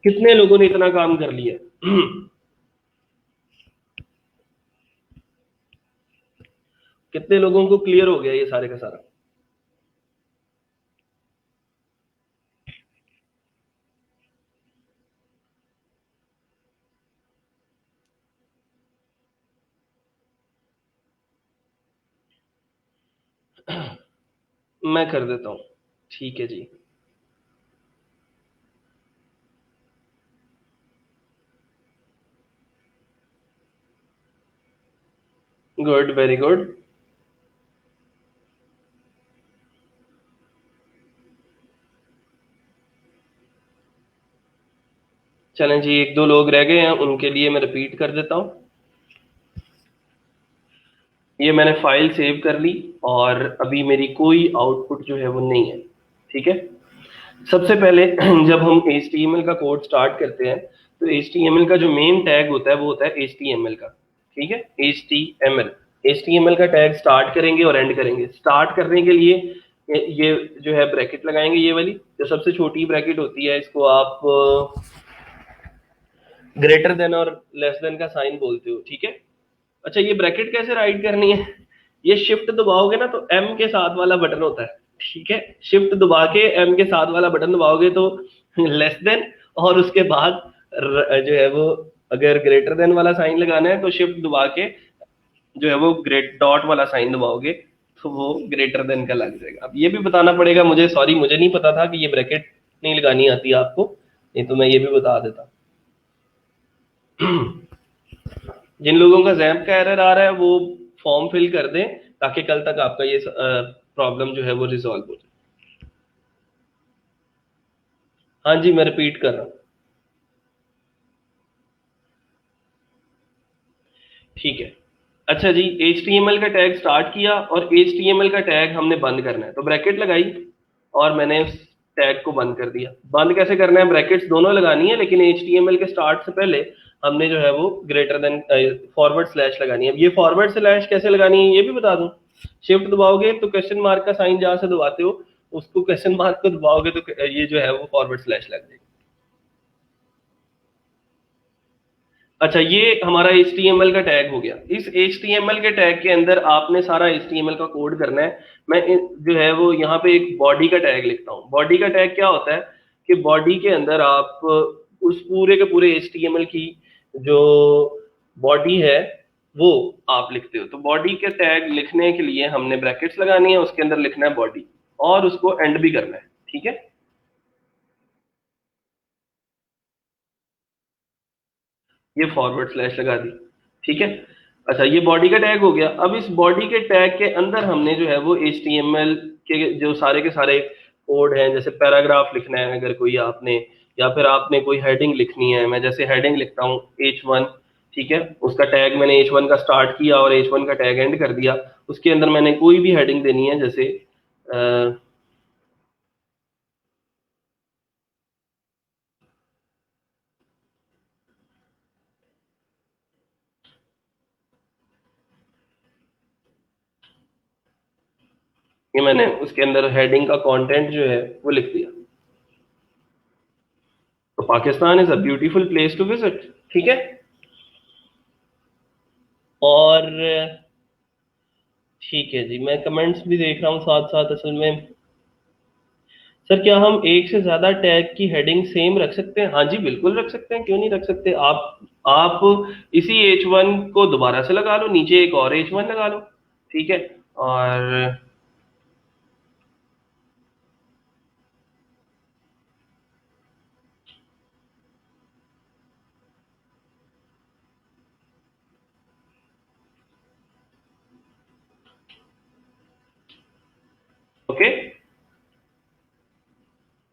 कितने लोगों ने इतना काम कर लिया? कितने लोगों को क्लियर हो गया ये सारे का सारा? मैं कर देता हूँ। ठीक है जी। Good, very good. चलें जी, एक दो लोग रह गए हैं, उनके लिए मैं रिपीट कर देता हूँ। ये मैंने फाइल सेव कर ली और अभी मेरी कोई आउटपुट जो है वो नहीं है। ठीक है। सबसे पहले जब हम HTML का कोड स्टार्ट करते हैं तो HTML का जो मेन टैग होता है वो होता है HTML का। ठीक है, HTML का टैग स्टार्ट करेंगे और एंड करेंगे। स्टार्ट करने के लिए ये जो है ब्रैकेट लगाएंगे, ये वाली जो सबसे छोटी ब्रैकेट होती है, इसको आप ग्रेटर देन और लेस देन का साइन बोलते हो। ठीक है। अच्छा, ये ब्रैकेट कैसे राइट करनी है? ये शिफ्ट दबाओगे ना तो एम के साथ वाला बटन होता है। ठीक है, शिफ्ट दबा के एम के साथ वाला बटन दबाओगे तो लेस देन, और उसके बाद जो है वो, अगर ग्रेटर देन वाला साइन लगाना है तो शिफ्ट दबा के जो है वो ग्रेट डॉट वाला साइन दबाओगे तो वो ग्रेटर देन का लग जाएगा। अब ये भी बताना पड़ेगा मुझे, सॉरी मुझे नहीं पता था कि ये ब्रैकेट नहीं लगानी आती आपको, नहीं तो मैं ये भी बता देता। जिन लोगों का जैम्प का एरर आ रहा है वो फॉर्म फिल कर दें ताकि कल तक आपका ये प्रॉब्लम जो है वो रिजॉल्व हो जाए। हाँ जी, मैं रिपीट कर रहा हूँ। ठीक है। अच्छा जी, HTML का टैग स्टार्ट किया और HTML का टैग हमने बंद करना है, तो ब्रैकेट लगाई और मैंने उस टैग को बंद कर दिया। बंद कैसे करना है? ब्रैकेट्स दोनों लगानी है, लेकिन HTML के स्टार्ट से पहले हमने जो है वो ग्रेटर देन फॉरवर्ड स्लैश लगानी है। अब ये फॉरवर्ड स्लैश कैसे लगानी है ये भी बता दूं। शिफ्ट दबाओगे तो क्वेश्चन मार्क का साइन जहां से दबाते हो उसको क्वेश्चन मार्क को दबाओगे तो ये जो है वो फॉरवर्ड स्लैश लग जाएगी। अच्छा, ये हमारा HTML का टैग हो गया। इस HTML के टैग के अंदर आपने सारा HTML का कोड करना है। मैं जो है वो यहाँ पे एक बॉडी का टैग लिखता हूँ। बॉडी का टैग क्या होता है कि बॉडी के अंदर आप उस पूरे के पूरे HTML की जो बॉडी है वो आप लिखते हो। तो बॉडी के टैग लिखने के लिए हमने ब्रैकेट्स लगानी है, उसके अंदर लिखना है बॉडी और उसको एंड भी करना है। ठीक है, ये फॉरवर्ड स्लैश लगा दी। ठीक है। अच्छा, ये बॉडी का टैग हो गया। अब इस बॉडी के टैग के अंदर हमने जो है वो HTML के जो सारे के सारे कोड हैं, जैसे पैराग्राफ लिखना है अगर कोई आपने, या फिर आपने कोई हेडिंग लिखनी है। मैं जैसे हेडिंग लिखता हूँ H1। ठीक है, उसका टैग मैंने H1 का स्टार्ट किया और H1 का टैग एंड कर दिया। उसके अंदर मैंने कोई भी हेडिंग देनी है, जैसे ये मैंने उसके अंदर हेडिंग का कंटेंट जो है वो लिख दिया। तो Pakistan is a beautiful place to visit. ठीक है। और ठीक है जी, मैं कमेंट्स भी देख रहा हूँ साथ साथ। असल में सर, क्या हम एक से ज्यादा टैग की हेडिंग सेम रख सकते हैं? हाँ जी, बिल्कुल रख सकते हैं, क्यों नहीं रख सकते। आप इसी H1 को दोबारा से लगा लो, नीचे एक और H1 लगा लो। ठीक है। और ओके,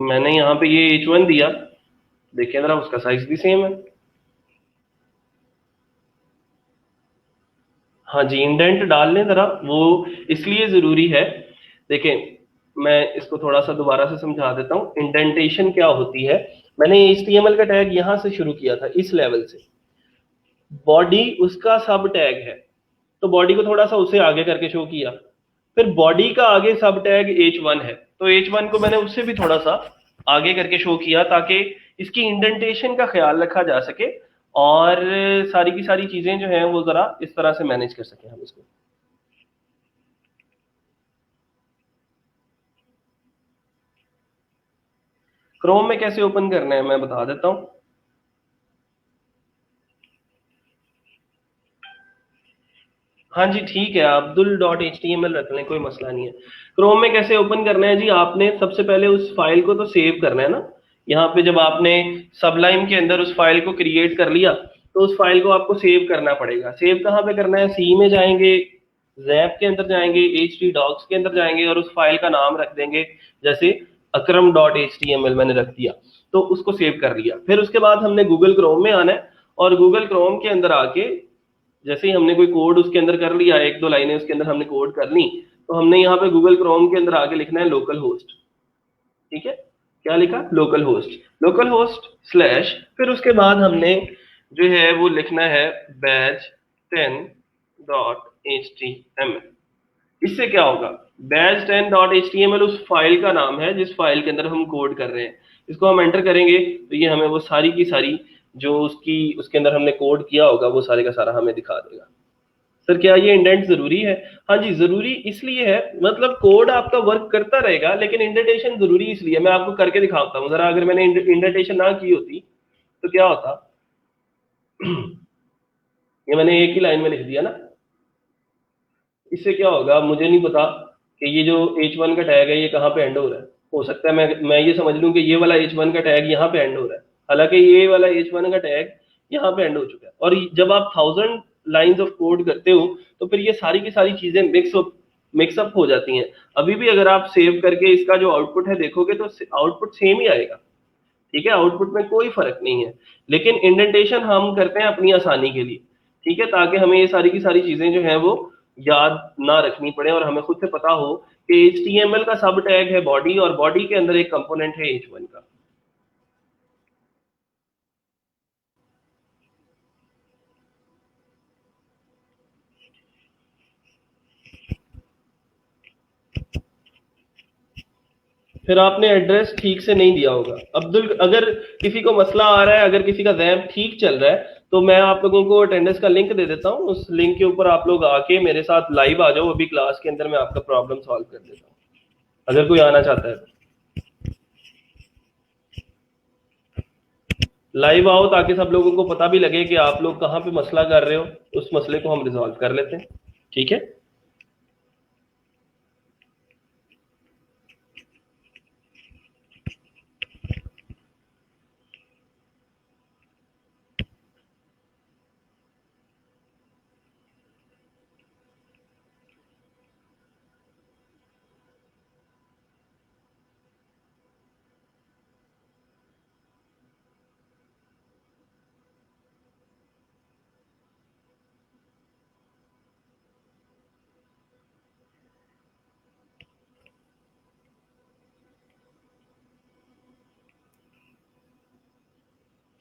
मैंने यहाँ पे ये H1 दिया, देखिए जरा उसका साइज भी सेम है। हाँ जी, इंडेंट डाल लें जरा, वो इसलिए जरूरी है। देखें, मैं इसको थोड़ा सा दोबारा से समझा देता हूँ इंडेंटेशन क्या होती है। मैंने HTML का टैग यहां से शुरू किया था, इस लेवल से। बॉडी उसका सब टैग है, तो बॉडी को थोड़ा सा उसे आगे करके शो किया। फिर बॉडी का आगे सब टैग H1 है, तो H1 को मैंने उससे भी थोड़ा सा आगे करके शो किया, ताकि इसकी इंडेंटेशन का ख्याल रखा जा सके और सारी की सारी चीजें जो हैं वो जरा इस तरह से मैनेज कर सकें हम इसको। क्रोम में कैसे ओपन करना है मैं बता देता हूं। हाँ जी ठीक है, abdul.html रख लें, कोई मसला नहीं है। क्रोम में कैसे ओपन करना है जी, आपने सबसे पहले उस फाइल को तो सेव करना है ना। यहाँ पे जब आपने सबलाइम के अंदर उस फाइल को क्रिएट कर लिया, तो उस फाइल को आपको सेव करना पड़ेगा। सेव कहाँ पे करना है, सी में जाएंगे, जैप के अंदर जाएंगे, htdocs के अंदर जाएंगे और उस फाइल का नाम रख देंगे, जैसे akram.html मैंने रख दिया, तो उसको सेव कर लिया। फिर उसके बाद हमने गूगल क्रोम में आना है, और गूगल क्रोम के अंदर आके जैसे ही हमने कोई कोड उसके अंदर कर लिया, एक दो लाइनें उसके अंदर हमने कोड कर ली, तो हमने यहाँ पे गूगल क्रोम के अंदर आगे लिखना है लोकल होस्ट। ठीक है, क्या लिखा, local host. Local host slash, फिर उसके बाद हमने जो है वो लिखना है badge10.html। इससे क्या होगा, badge10.html उस फाइल का नाम है जिस फाइल के अंदर हम कोड कर रहे हैं। इसको हम एंटर करेंगे तो ये हमें वो सारी की सारी जो उसकी उसके अंदर हमने कोड किया होगा वो सारे का सारा हमें दिखा देगा। सर क्या ये इंडेंट जरूरी है? हाँ जी, जरूरी इसलिए है, मतलब कोड आपका वर्क करता रहेगा, लेकिन इंडेंटेशन जरूरी इसलिए, मैं आपको करके दिखाता हूँ जरा। अगर मैंने इंडेंटेशन ना की होती तो क्या होता, ये मैंने एक ही लाइन में लिख दिया ना, इससे क्या होगा मुझे नहीं पता कि ये जो H1 का टैग है ये कहाँ पे एंड हो रहा है। हो सकता है मैं ये समझ लूँ कि ये वाला H1 का टैग यहाँ पे एंड हो रहा है, हालांकि ये वाला H1 का टैग यहाँ पे एंड हो चुका है। और जब आप 1000 लाइंस ऑफ कोड करते हो तो फिर ये सारी की सारी चीजें मिक्सअप हो जाती हैं। अभी भी अगर आप सेव करके इसका जो आउटपुट है देखोगे तो आउटपुट सेम ही आएगा। ठीक है, आउटपुट में कोई फर्क नहीं है, लेकिन इंडेंटेशन हम करते हैं अपनी आसानी के लिए। ठीक है, ताकि हमें ये सारी की सारी चीजें जो है वो याद ना रखनी पड़े और हमें खुद से पता हो कि HTML का सब टैग है बॉडी, और बॉडी के अंदर एक कंपोनेंट है H1 का। फिर आपने एड्रेस ठीक से नहीं दिया होगा अब्दुल। अगर किसी को मसला आ रहा है, अगर किसी का जैम ठीक चल रहा है, तो मैं आप लोगों को अटेंडेंस का लिंक दे देता हूँ। उस लिंक के ऊपर आप लोग आके मेरे साथ लाइव आ जाओ, अभी क्लास के अंदर मैं आपका प्रॉब्लम सॉल्व कर देता हूँ, अगर कोई आना चाहता है। लाइव आओ ताकि सब लोगों को पता भी लगे कि आप लोग कहाँ पे मसला कर रहे हो, उस मसले को हम रिजॉल्व कर लेते हैं। ठीक है,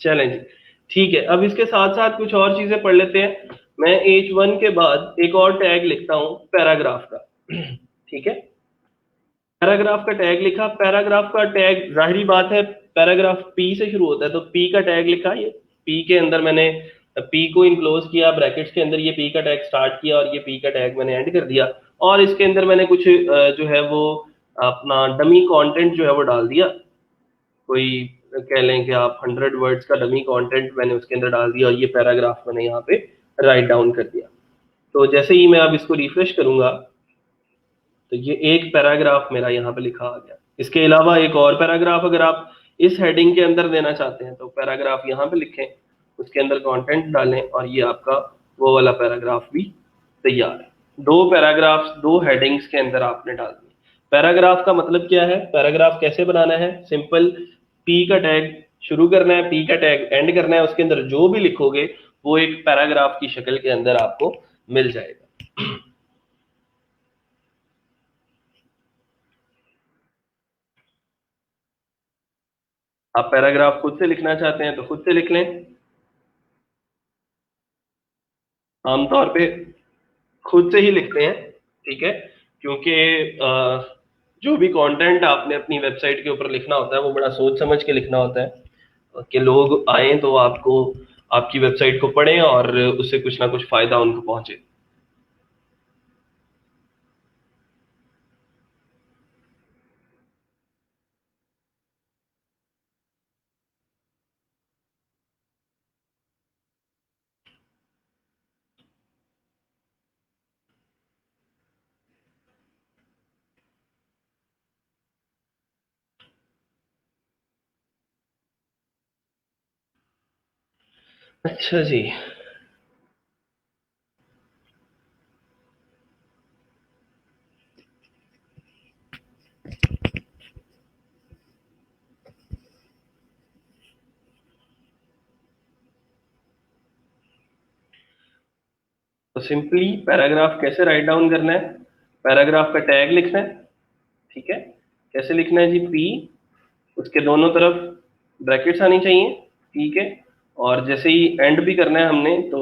चलें जी। ठीक है, अब इसके साथ साथ कुछ और चीजें पढ़ लेते हैं। मैं H1 के बाद एक और टैग लिखता हूं पैराग्राफ का। ठीक है, पैराग्राफ का टैग लिखा। पैराग्राफ का टैग जाहिरी बात है पैराग्राफ पी से शुरू होता है, तो पी का टैग लिखा। ये पी के अंदर मैंने पी को इनक्लोज किया ब्रैकेट्स के अंदर, ये पी का टैग स्टार्ट किया और ये पी का टैग मैंने एंड कर दिया। और इसके अंदर मैंने कुछ जो है वो अपना डमी कंटेंट जो है वो डाल दिया। कोई कह लें कि आप 100 वर्ड्स का डमी कंटेंट मैंने उसके अंदर डाल दिया, और ये पैराग्राफ मैंने यहाँ पे राइट डाउन कर दिया। तो जैसे ही मैं अब इसको रिफ्रेश करूंगा तो ये एक पैराग्राफ मेरा यहाँ पे लिखा आ गया। इसके अलावा एक और पैराग्राफ अगर आप इस हेडिंग के अंदर देना चाहते हैं तो पैराग्राफ यहाँ पे लिखें, उसके अंदर कंटेंट डालें, और ये आपका वो वाला पैराग्राफ भी तैयार है। दो पैराग्राफ्स दो हेडिंग्स के अंदर आपने डाल दिए। पैराग्राफ का मतलब क्या है, पैराग्राफ कैसे बनाना है, सिंपल पी का टैग शुरू करना है, पी का टैग एंड करना है, उसके अंदर जो भी लिखोगे वो एक पैराग्राफ की शक्ल के अंदर आपको मिल जाएगा। आप पैराग्राफ खुद से लिखना चाहते हैं तो खुद से लिख लें। आमतौर पे खुद से ही लिखते हैं, ठीक है, क्योंकि जो भी कंटेंट आपने अपनी वेबसाइट के ऊपर लिखना होता है वो बड़ा सोच समझ के लिखना होता है कि लोग आए तो आपको, आपकी वेबसाइट को पढ़ें और उससे कुछ ना कुछ फायदा उनको पहुंचे। अच्छा जी। तो सिंपली पैराग्राफ कैसे राइट डाउन करना है, पैराग्राफ का टैग लिखना है, ठीक है। कैसे लिखना है जी, पी, उसके दोनों तरफ ब्रैकेट्स आनी चाहिए, ठीक है। और जैसे ही एंड भी करना है हमने तो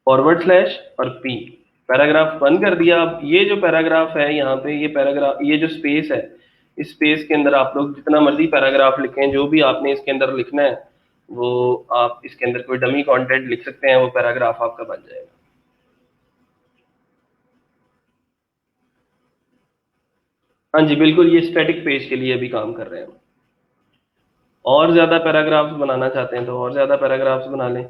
फॉरवर्ड स्लैश और पी, पैराग्राफ बंद कर दिया। अब ये जो पैराग्राफ है यहाँ पे, ये पैराग्राफ, ये जो स्पेस है, इस स्पेस के अंदर आप लोग जितना मर्जी पैराग्राफ लिखें, जो भी आपने इसके अंदर लिखना है वो आप इसके अंदर कोई डमी कंटेंट लिख सकते हैं, वो पैराग्राफ आपका बन जाएगा। हाँ जी बिल्कुल, ये स्टैटिक पेज के लिए भी काम कर रहे हैं हम। और ज्यादा पैराग्राफ्स बनाना चाहते हैं तो और ज्यादा पैराग्राफ्स बना लें।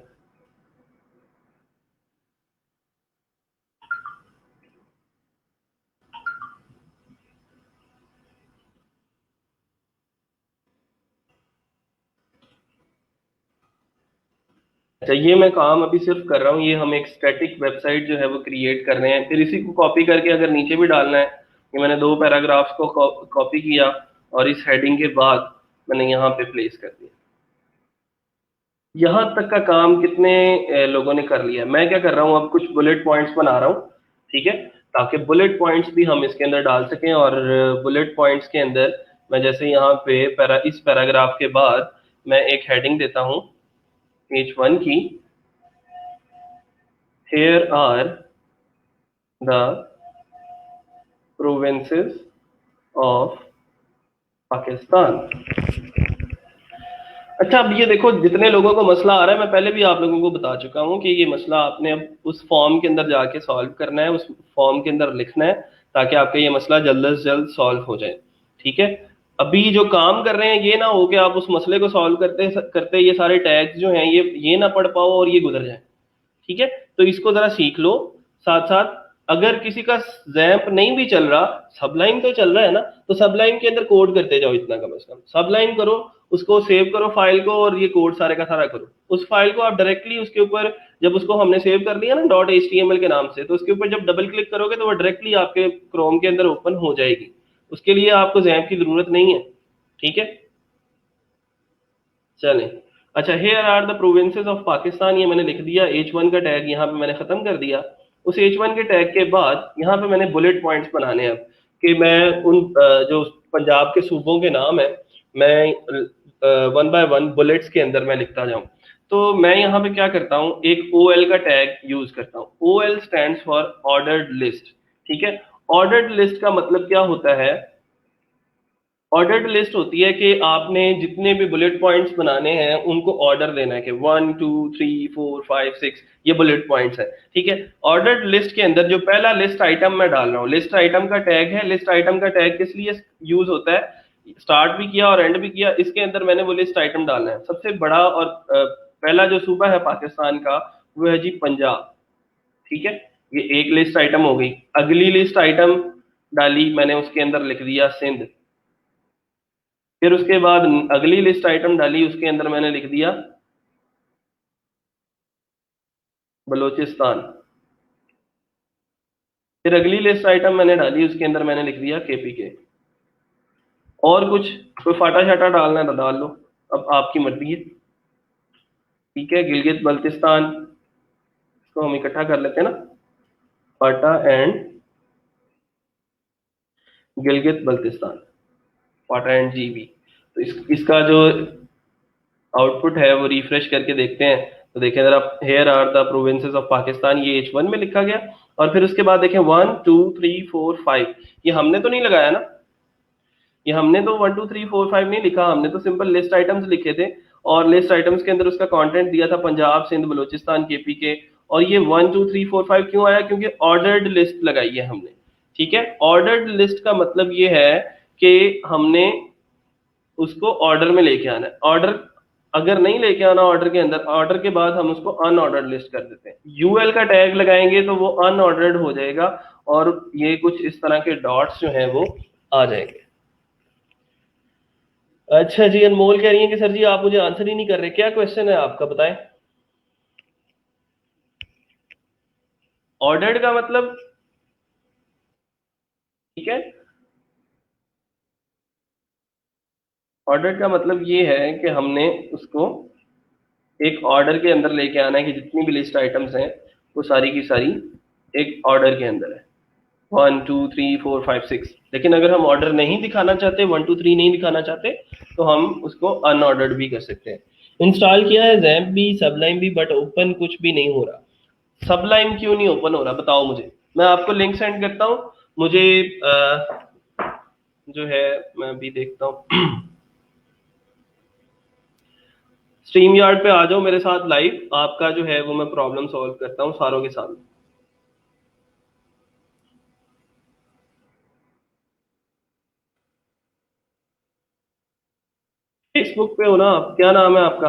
अच्छा, ये मैं काम अभी सिर्फ कर रहा हूँ, ये हम एक स्टैटिक वेबसाइट जो है वो क्रिएट कर रहे हैं, फिर इसी को कॉपी करके अगर नीचे भी डालना है, कि मैंने दो पैराग्राफ्स को कॉपी किया और इस हेडिंग के बाद मैंने यहाँ पे प्लेस कर दिया। यहाँ तक का काम कितने लोगों ने कर लिया। मैं क्या कर रहा हूँ, अब कुछ बुलेट पॉइंट्स बना रहा हूँ, ठीक है, ताकि बुलेट पॉइंट्स भी हम इसके अंदर डाल सकें। और बुलेट पॉइंट्स के अंदर मैं जैसे यहाँ पे इस पैराग्राफ के बाद मैं एक हेडिंग देता हूँ H1 की, here are the provinces of Pakistan. अच्छा, अब ये देखो जितने लोगों को मसला आ रहा है, मैं पहले भी आप लोगों को बता चुका हूँ कि ये मसला आपने अब उस फॉर्म के अंदर जाके सॉल्व करना है, उस फॉर्म के अंदर लिखना है, ताकि आपका ये मसला जल्द से जल्द सॉल्व हो जाए, ठीक है। अभी जो काम कर रहे हैं ये ना हो कि आप उस मसले को सॉल्व करते करते ये सारे टैग्स जो हैं ये ना पढ़ पाओ और ये गुजर जाए, ठीक है। तो इसको जरा सीख लो। साथ साथ अगर किसी का जैम्प नहीं भी चल रहा, सबलाइन तो चल रहा है ना, तो सबलाइन के अंदर कोड करते जाओ, इतना कम से कम सबलाइन करो, उसको सेव करो फाइल को, और ये कोड सारे का सारा करो। उस फाइल को आप डायरेक्टली उसके ऊपर, जब उसको हमने सेव कर लिया ना .html के नाम से, तो उसके ऊपर जब डबल क्लिक करोगे तो वो डायरेक्टली आपके क्रोम के अंदर ओपन हो जाएगी। उसके लिए आपको जैम्प की जरूरत नहीं है, ठीक है। चलें। अच्छा, here are the provinces of Pakistan, ये मैंने लिख दिया। H1 का टैग यहाँ पे मैंने खत्म कर दिया। उस H1 के टैग के बाद यहाँ पे मैंने बुलेट पॉइंट्स बनाने हैं अब, कि मैं उन जो पंजाब के सूबों के नाम है, मैं वन बाय वन बुलेट्स के अंदर मैं लिखता जाऊं। तो मैं यहाँ पे क्या करता हूँ, एक OL का टैग यूज करता हूँ। OL stands for ordered list, ठीक है। ऑर्डर्ड लिस्ट का मतलब क्या होता है, ऑर्डर्ड लिस्ट होती है कि आपने जितने भी बुलेट पॉइंट्स बनाने हैं उनको ऑर्डर देना है, कि 1 2 3 4 5 6 ये बुलेट पॉइंट्स है, ठीक है। ऑर्डर्ड लिस्ट के अंदर जो पहला लिस्ट आइटम मैं डाल रहा हूँ, लिस्ट आइटम का टैग है। लिस्ट आइटम का टैग किस लिए यूज होता है, स्टार्ट भी किया और एंड भी किया, इसके अंदर मैंने वो लिस्ट आइटम डालना है। सबसे बड़ा और पहला जो सूबा है पाकिस्तान का वो है जी पंजाब, ठीक है। ये एक लिस्ट आइटम हो गई। अगली लिस्ट आइटम डाली मैंने, उसके अंदर लिख दिया सिंध। फिर उसके बाद अगली लिस्ट आइटम डाली, उसके अंदर मैंने लिख दिया बलोचिस्तान। फिर अगली लिस्ट आइटम मैंने डाली, उसके अंदर मैंने लिख दिया KPK। और कुछ कोई फाटा शाटा डालना है तो डाल लो, अब आपकी मर्जी है, ठीक है। गिलगित बल्तिस्तान, इसको हम इकट्ठा कर लेते हैं ना, FATA and Gilgit Baltistan. Water and GB. तो इसका जो आउटपुट है वो रिफ्रेश करके देखते हैं। तो देखें जरा, here are the provinces of Pakistan, ये H1 में लिखा गया। और फिर उसके बाद देखें 1 2 3 4 5, ये हमने तो नहीं लगाया ना, ये हमने तो 1 2 3 4 5 नहीं लिखा, हमने तो सिंपल लिस्ट आइटम्स लिखे थे। और लिस्ट आइटम्स के अंदर उसका कंटेंट दिया था पंजाब सिंध बलूचिस्तान KP के। और ये 1 2 3 4 5 क्यों आया? क्योंकि ऑर्डर्ड लिस्ट लगाई है हमने। ठीक है, ऑर्डर्ड लिस्ट का मतलब ये है कि हमने उसको ऑर्डर में लेके आना है। ऑर्डर अगर नहीं लेके आना ऑर्डर के अंदर, ऑर्डर के बाद हम उसको अनऑर्डर्ड लिस्ट कर देते हैं। यूएल का टैग लगाएंगे तो वो अनऑर्डर्ड हो जाएगा, और ये कुछ इस तरह के डॉट्स जो हैं वो आ जाएंगे। अच्छा जी, अनमोल कह रही है कि सर जी आप मुझे आंसर ही नहीं कर रहे, क्या क्वेश्चन है आपका, बताएं। ऑर्डर्ड का मतलब, ठीक है, ऑर्डर्ड का मतलब ये है कि हमने उसको एक ऑर्डर के अंदर लेके आना है कि जितनी भी लिस्ट आइटम्स हैं वो सारी की सारी एक ऑर्डर के अंदर है। 1 2 3 4 5 6। लेकिन अगर हम ऑर्डर नहीं दिखाना चाहते, 1 2 3 नहीं दिखाना चाहते, तो हम उसको अनऑर्डर्ड भी कर सकते हैं। इंस्टॉल किया है जैम्प भी, सबलाइम भी, बट ओपन कुछ भी नहीं हो रहा। सबलाइम क्यों नहीं ओपन हो रहा, बताओ मुझे। मैं आपको लिंक सेंड करता हूँ। मुझे जो है, मैं अभी देखता हूँ। स्ट्रीम यार्ड पे आ जाओ मेरे साथ लाइव, आपका जो है वो मैं प्रॉब्लम सॉल्व करता हूँ सारों के साथ। फेसबुक पे हो ना आप? क्या नाम है आपका?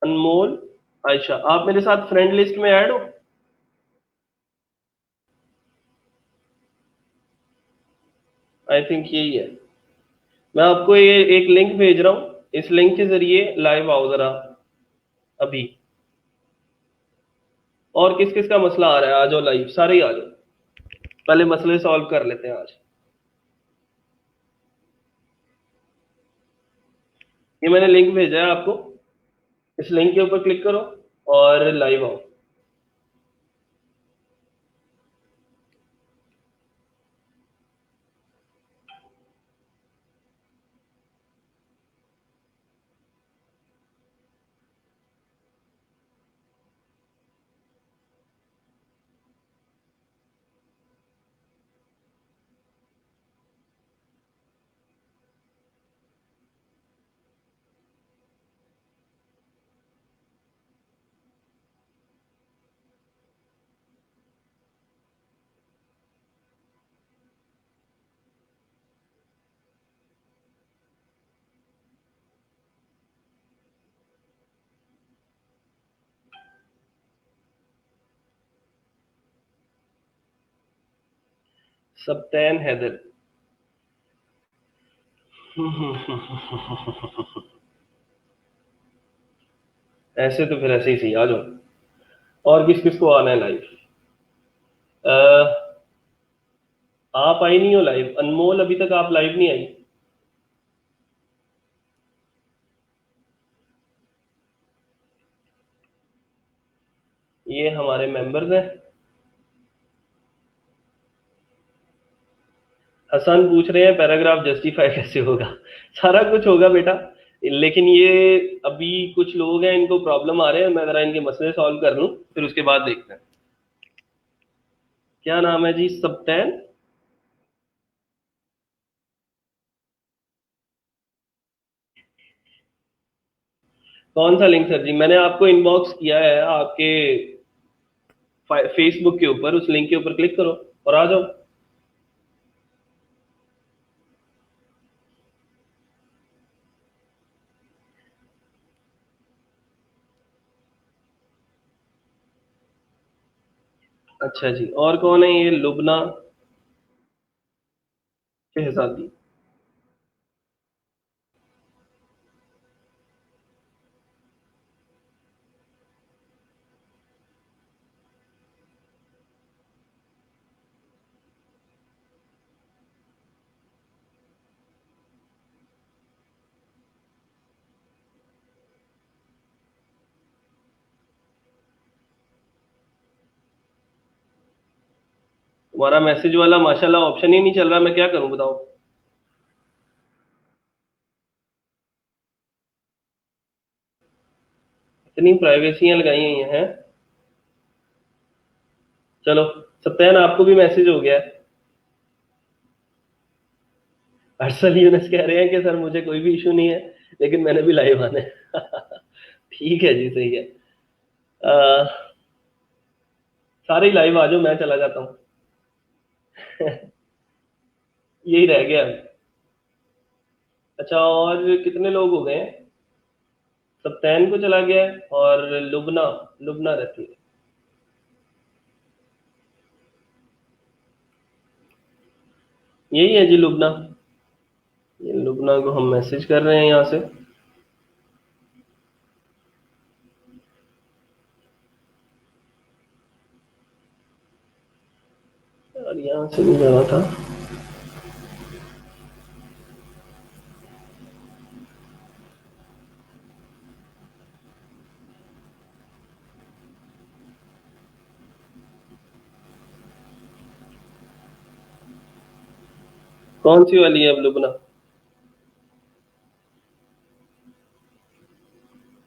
अनमोल आयशा, आप मेरे साथ फ्रेंड लिस्ट में ऐड हो? आई थिंक यही है। मैं आपको ये एक लिंक भेज रहा हूँ, इस लिंक के जरिए लाइव आओ जरा अभी। और किस किस का मसला आ रहा है, आ जाओ लाइव, सारे ही आ जाओ। पहले मसले सॉल्व कर लेते हैं आज। ये मैंने लिंक भेजा है आपको, इस लिंक के ऊपर क्लिक करो और लाइव आओ। सब्तैन हैदर। ऐसे तो फिर ऐसे ही सही, आ जाओ। और किस किस को आना है लाइव? आप आई नहीं हो लाइव, अनमोल अभी तक आप लाइव नहीं आई। ये हमारे मेंबर्स हैं। हसन पूछ रहे हैं पैराग्राफ जस्टिफाई कैसे होगा। सारा कुछ होगा बेटा, लेकिन ये अभी कुछ लोग हैं इनको प्रॉब्लम आ रहे हैं, मैं जरा इनके मसले सॉल्व कर लूं, फिर उसके बाद देखते हैं। क्या नाम है जी? सब्तैन। कौन सा लिंक सर जी? मैंने आपको इनबॉक्स किया है आपके फेसबुक के ऊपर, उस लिंक के ऊपर क्लिक करो और आ जाओ। अच्छा जी, और कौन है ये? लुबना शहजादी। हमारा मैसेज वाला माशाल्लाह ऑप्शन ही नहीं चल रहा, मैं क्या करूं बताओ। इतनी प्राइवेसियां लगाई हुई हैं। चलो, सत्यान आपको भी मैसेज हो गया है। अरसल यूनस कह रहे हैं कि सर मुझे कोई भी इशू नहीं है, लेकिन मैंने भी लाइव आना है। ठीक है जी, सही है। अ, सारे ही लाइव आ जाओ, मैं चला जाता हूँ। यही रह गया। अच्छा, और कितने लोग हो गए हैं? सप्तान को चला गया है, और लुबना, लुबना रहती है। यही है जी लुबना। ये लुबना को हम मैसेज कर रहे हैं यहाँ से। और यहाँ से भी जाना था। कौन सी वाली है अब लुबना?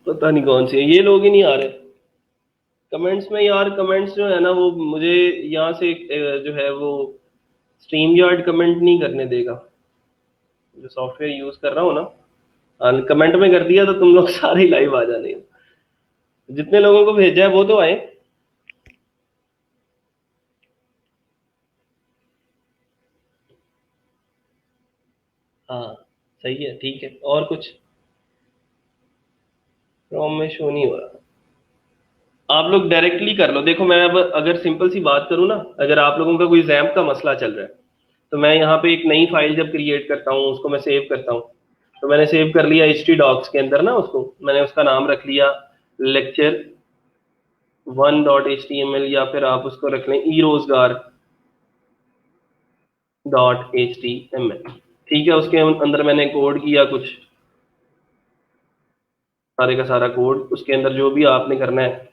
पता नहीं कौन सी है, ये लोग ही नहीं आ रहे कमेंट्स में यार। कमेंट्स जो है ना वो मुझे यहाँ से जो है वो स्ट्रीम यार्ड कमेंट नहीं करने देगा, जो सॉफ्टवेयर यूज कर रहा हूँ ना। कमेंट में कर दिया तो तुम लोग सारे ही लाइव आ जाने। जितने लोगों को भेजा है वो तो आए। हाँ, सही है, ठीक है। और कुछ क्रोम में शो नहीं हो रहा। आप लोग डायरेक्टली कर लो। देखो, मैं अब अगर सिंपल सी बात करूँ ना, अगर आप लोगों का कोई जैम्प का मसला चल रहा है, तो मैं यहाँ पे एक नई फाइल जब क्रिएट करता हूँ, उसको मैं सेव करता हूँ। तो मैंने सेव कर लिया एच टी डॉक्स के अंदर ना, उसको मैंने उसका नाम रख लिया लेक्चर 1.html, या फिर आप उसको रख लें ई रोजगार .html। ठीक है, उसके अंदर मैंने कोड किया कुछ, सारे का सारा कोड उसके अंदर जो भी आपने करना है।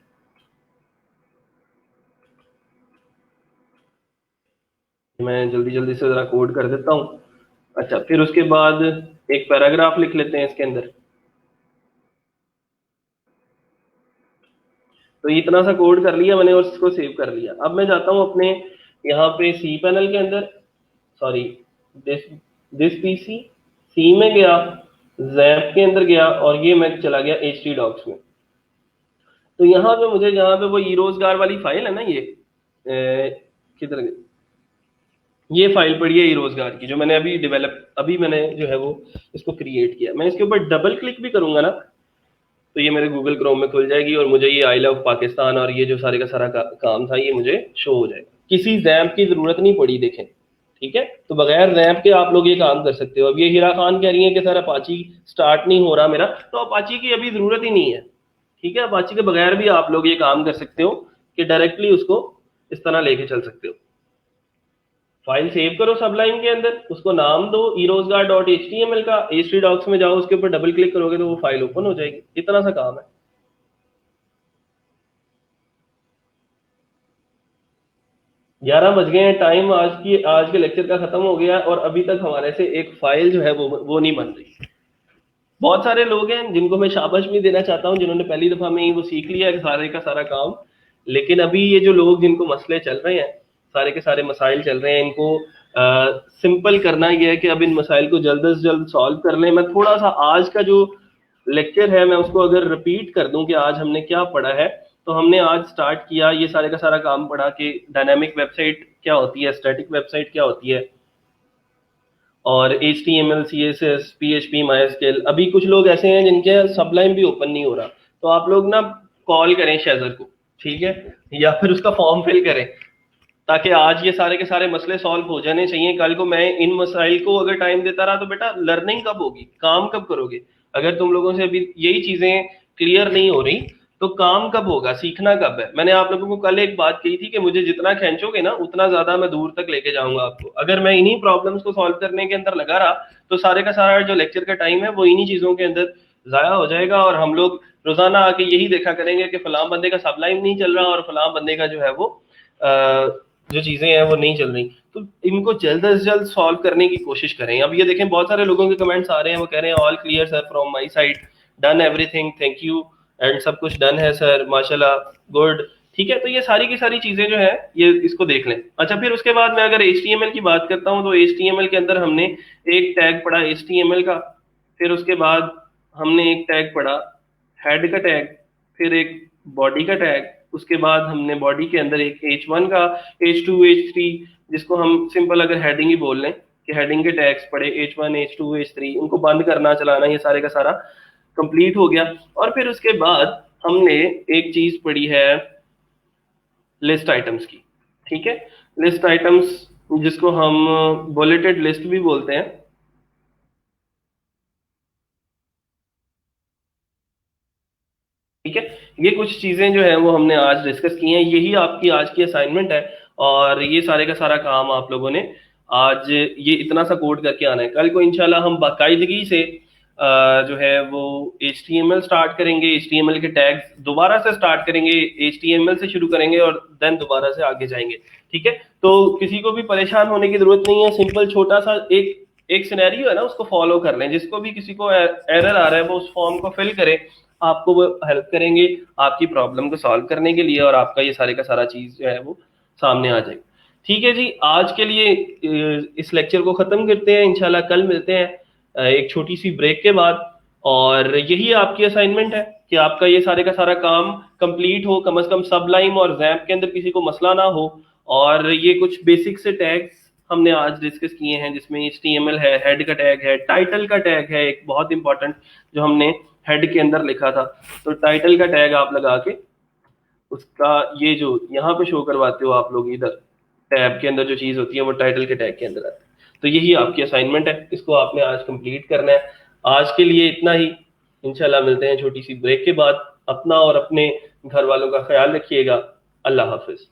मैं जल्दी जल्दी से जरा कोड कर देता हूँ। अच्छा, फिर उसके बाद एक पैराग्राफ लिख लेते हैं इसके अंदर। तो इतना सा कोड कर लिया मैंने और इसको सेव कर लिया। अब मैं जाता हूँ अपने यहाँ पे सी पैनल के अंदर, सॉरी, दिस दिस पीसी, सी में गया, जैप के अंदर गया, और ये मैं चला गया एच टी डॉक्स में। तो यहाँ पे मुझे, जहाँ पे वो ई रोजगार वाली फाइल है ना, ये किधर गई? ये फाइल पड़ी है ई रोजगार की, जो मैंने अभी डेवलप, अभी मैंने जो है वो इसको क्रिएट किया। मैं इसके ऊपर डबल क्लिक भी करूंगा ना, तो ये मेरे गूगल क्रोम में खुल जाएगी, और मुझे ये आई लव पाकिस्तान और ये जो सारे का सारा काम था, ये मुझे शो हो जाएगा। किसी जैम्प की जरूरत नहीं पड़ी, देखें। ठीक है, तो बगैर रैप के आप लोग ये काम कर सकते हो। अब ये हीरा खान कह रही है कि सर अपाची स्टार्ट नहीं हो रहा मेरा, तो अपाची की अभी जरूरत ही नहीं है। ठीक है, अपाची के बगैर भी आप लोग ये काम कर सकते हो कि डायरेक्टली उसको इस तरह लेके चल सकते हो। फाइल सेव करो सबलाइन के अंदर, उसको नाम दो eroजगार.html का, एच डॉक्स में जाओ, उसके ऊपर डबल क्लिक करोगे तो वो फाइल ओपन हो जाएगी। इतना सा काम है। 11 बज गए हैं, टाइम आज के लेक्चर का खत्म हो गया, और अभी तक हमारे से एक फाइल जो है वो नहीं बन रही। बहुत सारे लोग हैं जिनको मैं शाबाश भी देना चाहता हूँ, जिन्होंने पहली दफा में ही वो सीख लिया है सारे का सारा काम। लेकिन अभी ये जो लोग जिनको मसले चल रहे हैं, सारे के सारे मसाइल चल रहे हैं, इनको सिंपल करना ये है कि अब इन मसाइल को जल्द से जल्द सॉल्व कर लें। मैं थोड़ा सा आज का जो लेक्चर है मैं उसको अगर रिपीट कर दूं कि आज हमने क्या पढ़ा है। तो हमने आज स्टार्ट किया, ये सारे का सारा काम पढ़ा कि डायनामिक वेबसाइट क्या होती है, स्टैटिक वेबसाइट क्या होती है, और H T M L, C S S, P H P, my S. अभी कुछ लोग ऐसे हैं जिनके सबलाइन भी ओपन नहीं हो रहा, तो आप लोग ना कॉल करें शेजर को, ठीक है, या फिर उसका फॉर्म फिल करें, ताकि आज ये सारे के सारे मसले सॉल्व हो जाने चाहिए। कल को मैं इन मसाइल को अगर टाइम देता रहा तो बेटा लर्निंग कब होगी, काम कब करोगे? अगर तुम लोगों से अभी यही चीजें क्लियर नहीं हो रही तो काम कब होगा, सीखना कब है? मैंने आप लोगों को कल एक बात कही थी कि मुझे जितना खींचोगे ना उतना ज्यादा मैं दूर तक लेके जाऊंगा आपको। अगर मैं इन्हीं प्रॉब्लम्स को सॉल्व करने के अंदर लगा रहा तो सारे का सारा जो लेक्चर का टाइम है वो इन्हीं चीजों के अंदर जाया हो जाएगा, और हम लोग रोजाना आके यही देखा करेंगे कि फलां बंदे का सबलाइन नहीं चल रहा और फलां बंदे का जो है वो जो चीज़ें हैं वो नहीं चल रही, तो इनको जल्द से जल्द सॉल्व करने की कोशिश करें। अब ये देखें बहुत सारे लोगों के कमेंट्स आ रहे हैं, वो कह रहे हैं all clear sir from my side, done everything, thank you, and सब कुछ डन है सर, माशाल्लाह, गुड। ठीक है, तो ये सारी की सारी चीज़ें जो है ये इसको देख लें। अच्छा, फिर उसके बाद मैं अगर HTML की बात करता हूँ, तो HTML के अंदर हमने एक टैग पढ़ा HTML का, फिर उसके बाद हमने एक टैग पढ़ा हेड का टैग, फिर एक बॉडी का टैग, उसके बाद हमने बॉडी के अंदर एक H1 का, H2, H3, जिसको हम सिंपल अगर हेडिंग ही बोल लें कि हेडिंग के टैग्स पढ़े H1, H2, H3, उनको बंद करना चलाना, ये सारे का सारा कंप्लीट हो गया। और फिर उसके बाद हमने एक चीज पढ़ी है लिस्ट आइटम्स की। ठीक है, लिस्ट आइटम्स जिसको हम बुलेटेड लिस्ट भी बोलते हैं। ठीक है, ये कुछ चीजें जो है वो हमने आज डिस्कस की हैं, यही आपकी आज की असाइनमेंट है। और ये सारे का सारा काम आप लोगों ने आज ये इतना सा कोड करके आना है। कल को इंशाल्लाह हम बाकायदगी से जो है वो HTML स्टार्ट करेंगे, HTML के टैग्स दोबारा से स्टार्ट करेंगे, HTML से शुरू करेंगे और देन दोबारा से आगे जाएंगे। ठीक है, तो किसी को भी परेशान होने की जरूरत नहीं है, सिंपल छोटा सा एक एक सिनेरियो है ना, उसको फॉलो कर लें। जिसको भी किसी को एरर आ रहा है वो उस फॉर्म को फिल करे, आपको वो हेल्प करेंगे आपकी प्रॉब्लम को सॉल्व करने के लिए, और आपका ये सारे का सारा चीज जो है वो सामने आ जाएगी। ठीक है जी, आज के लिए इस लेक्चर को खत्म करते हैं, इंशाल्लाह कल मिलते हैं एक छोटी सी ब्रेक के बाद। और यही आपकी असाइनमेंट है कि आपका ये सारे का सारा काम कंप्लीट हो, कम से कम सबलाइम और जैम्प के अंदर किसी को मसला ना हो। और ये कुछ बेसिक से टैग्स हमने आज डिस्कस किए हैं, जिसमें HTML है, हेड का टैग है, टाइटल का टैग है एक बहुत इंपॉर्टेंट जो हमने हेड के अंदर लिखा था। तो टाइटल का टैग आप लगा के उसका ये जो यहाँ पे शो करवाते हो आप लोग, इधर टैब के अंदर जो चीज होती है वो टाइटल के टैग के अंदर आती है। तो यही आपकी असाइनमेंट है, इसको आपने आज कंप्लीट करना है। आज के लिए इतना ही, इंशाल्लाह मिलते हैं छोटी सी ब्रेक के बाद। अपना और अपने घर वालों का ख्याल रखिएगा। अल्लाह हाफिज।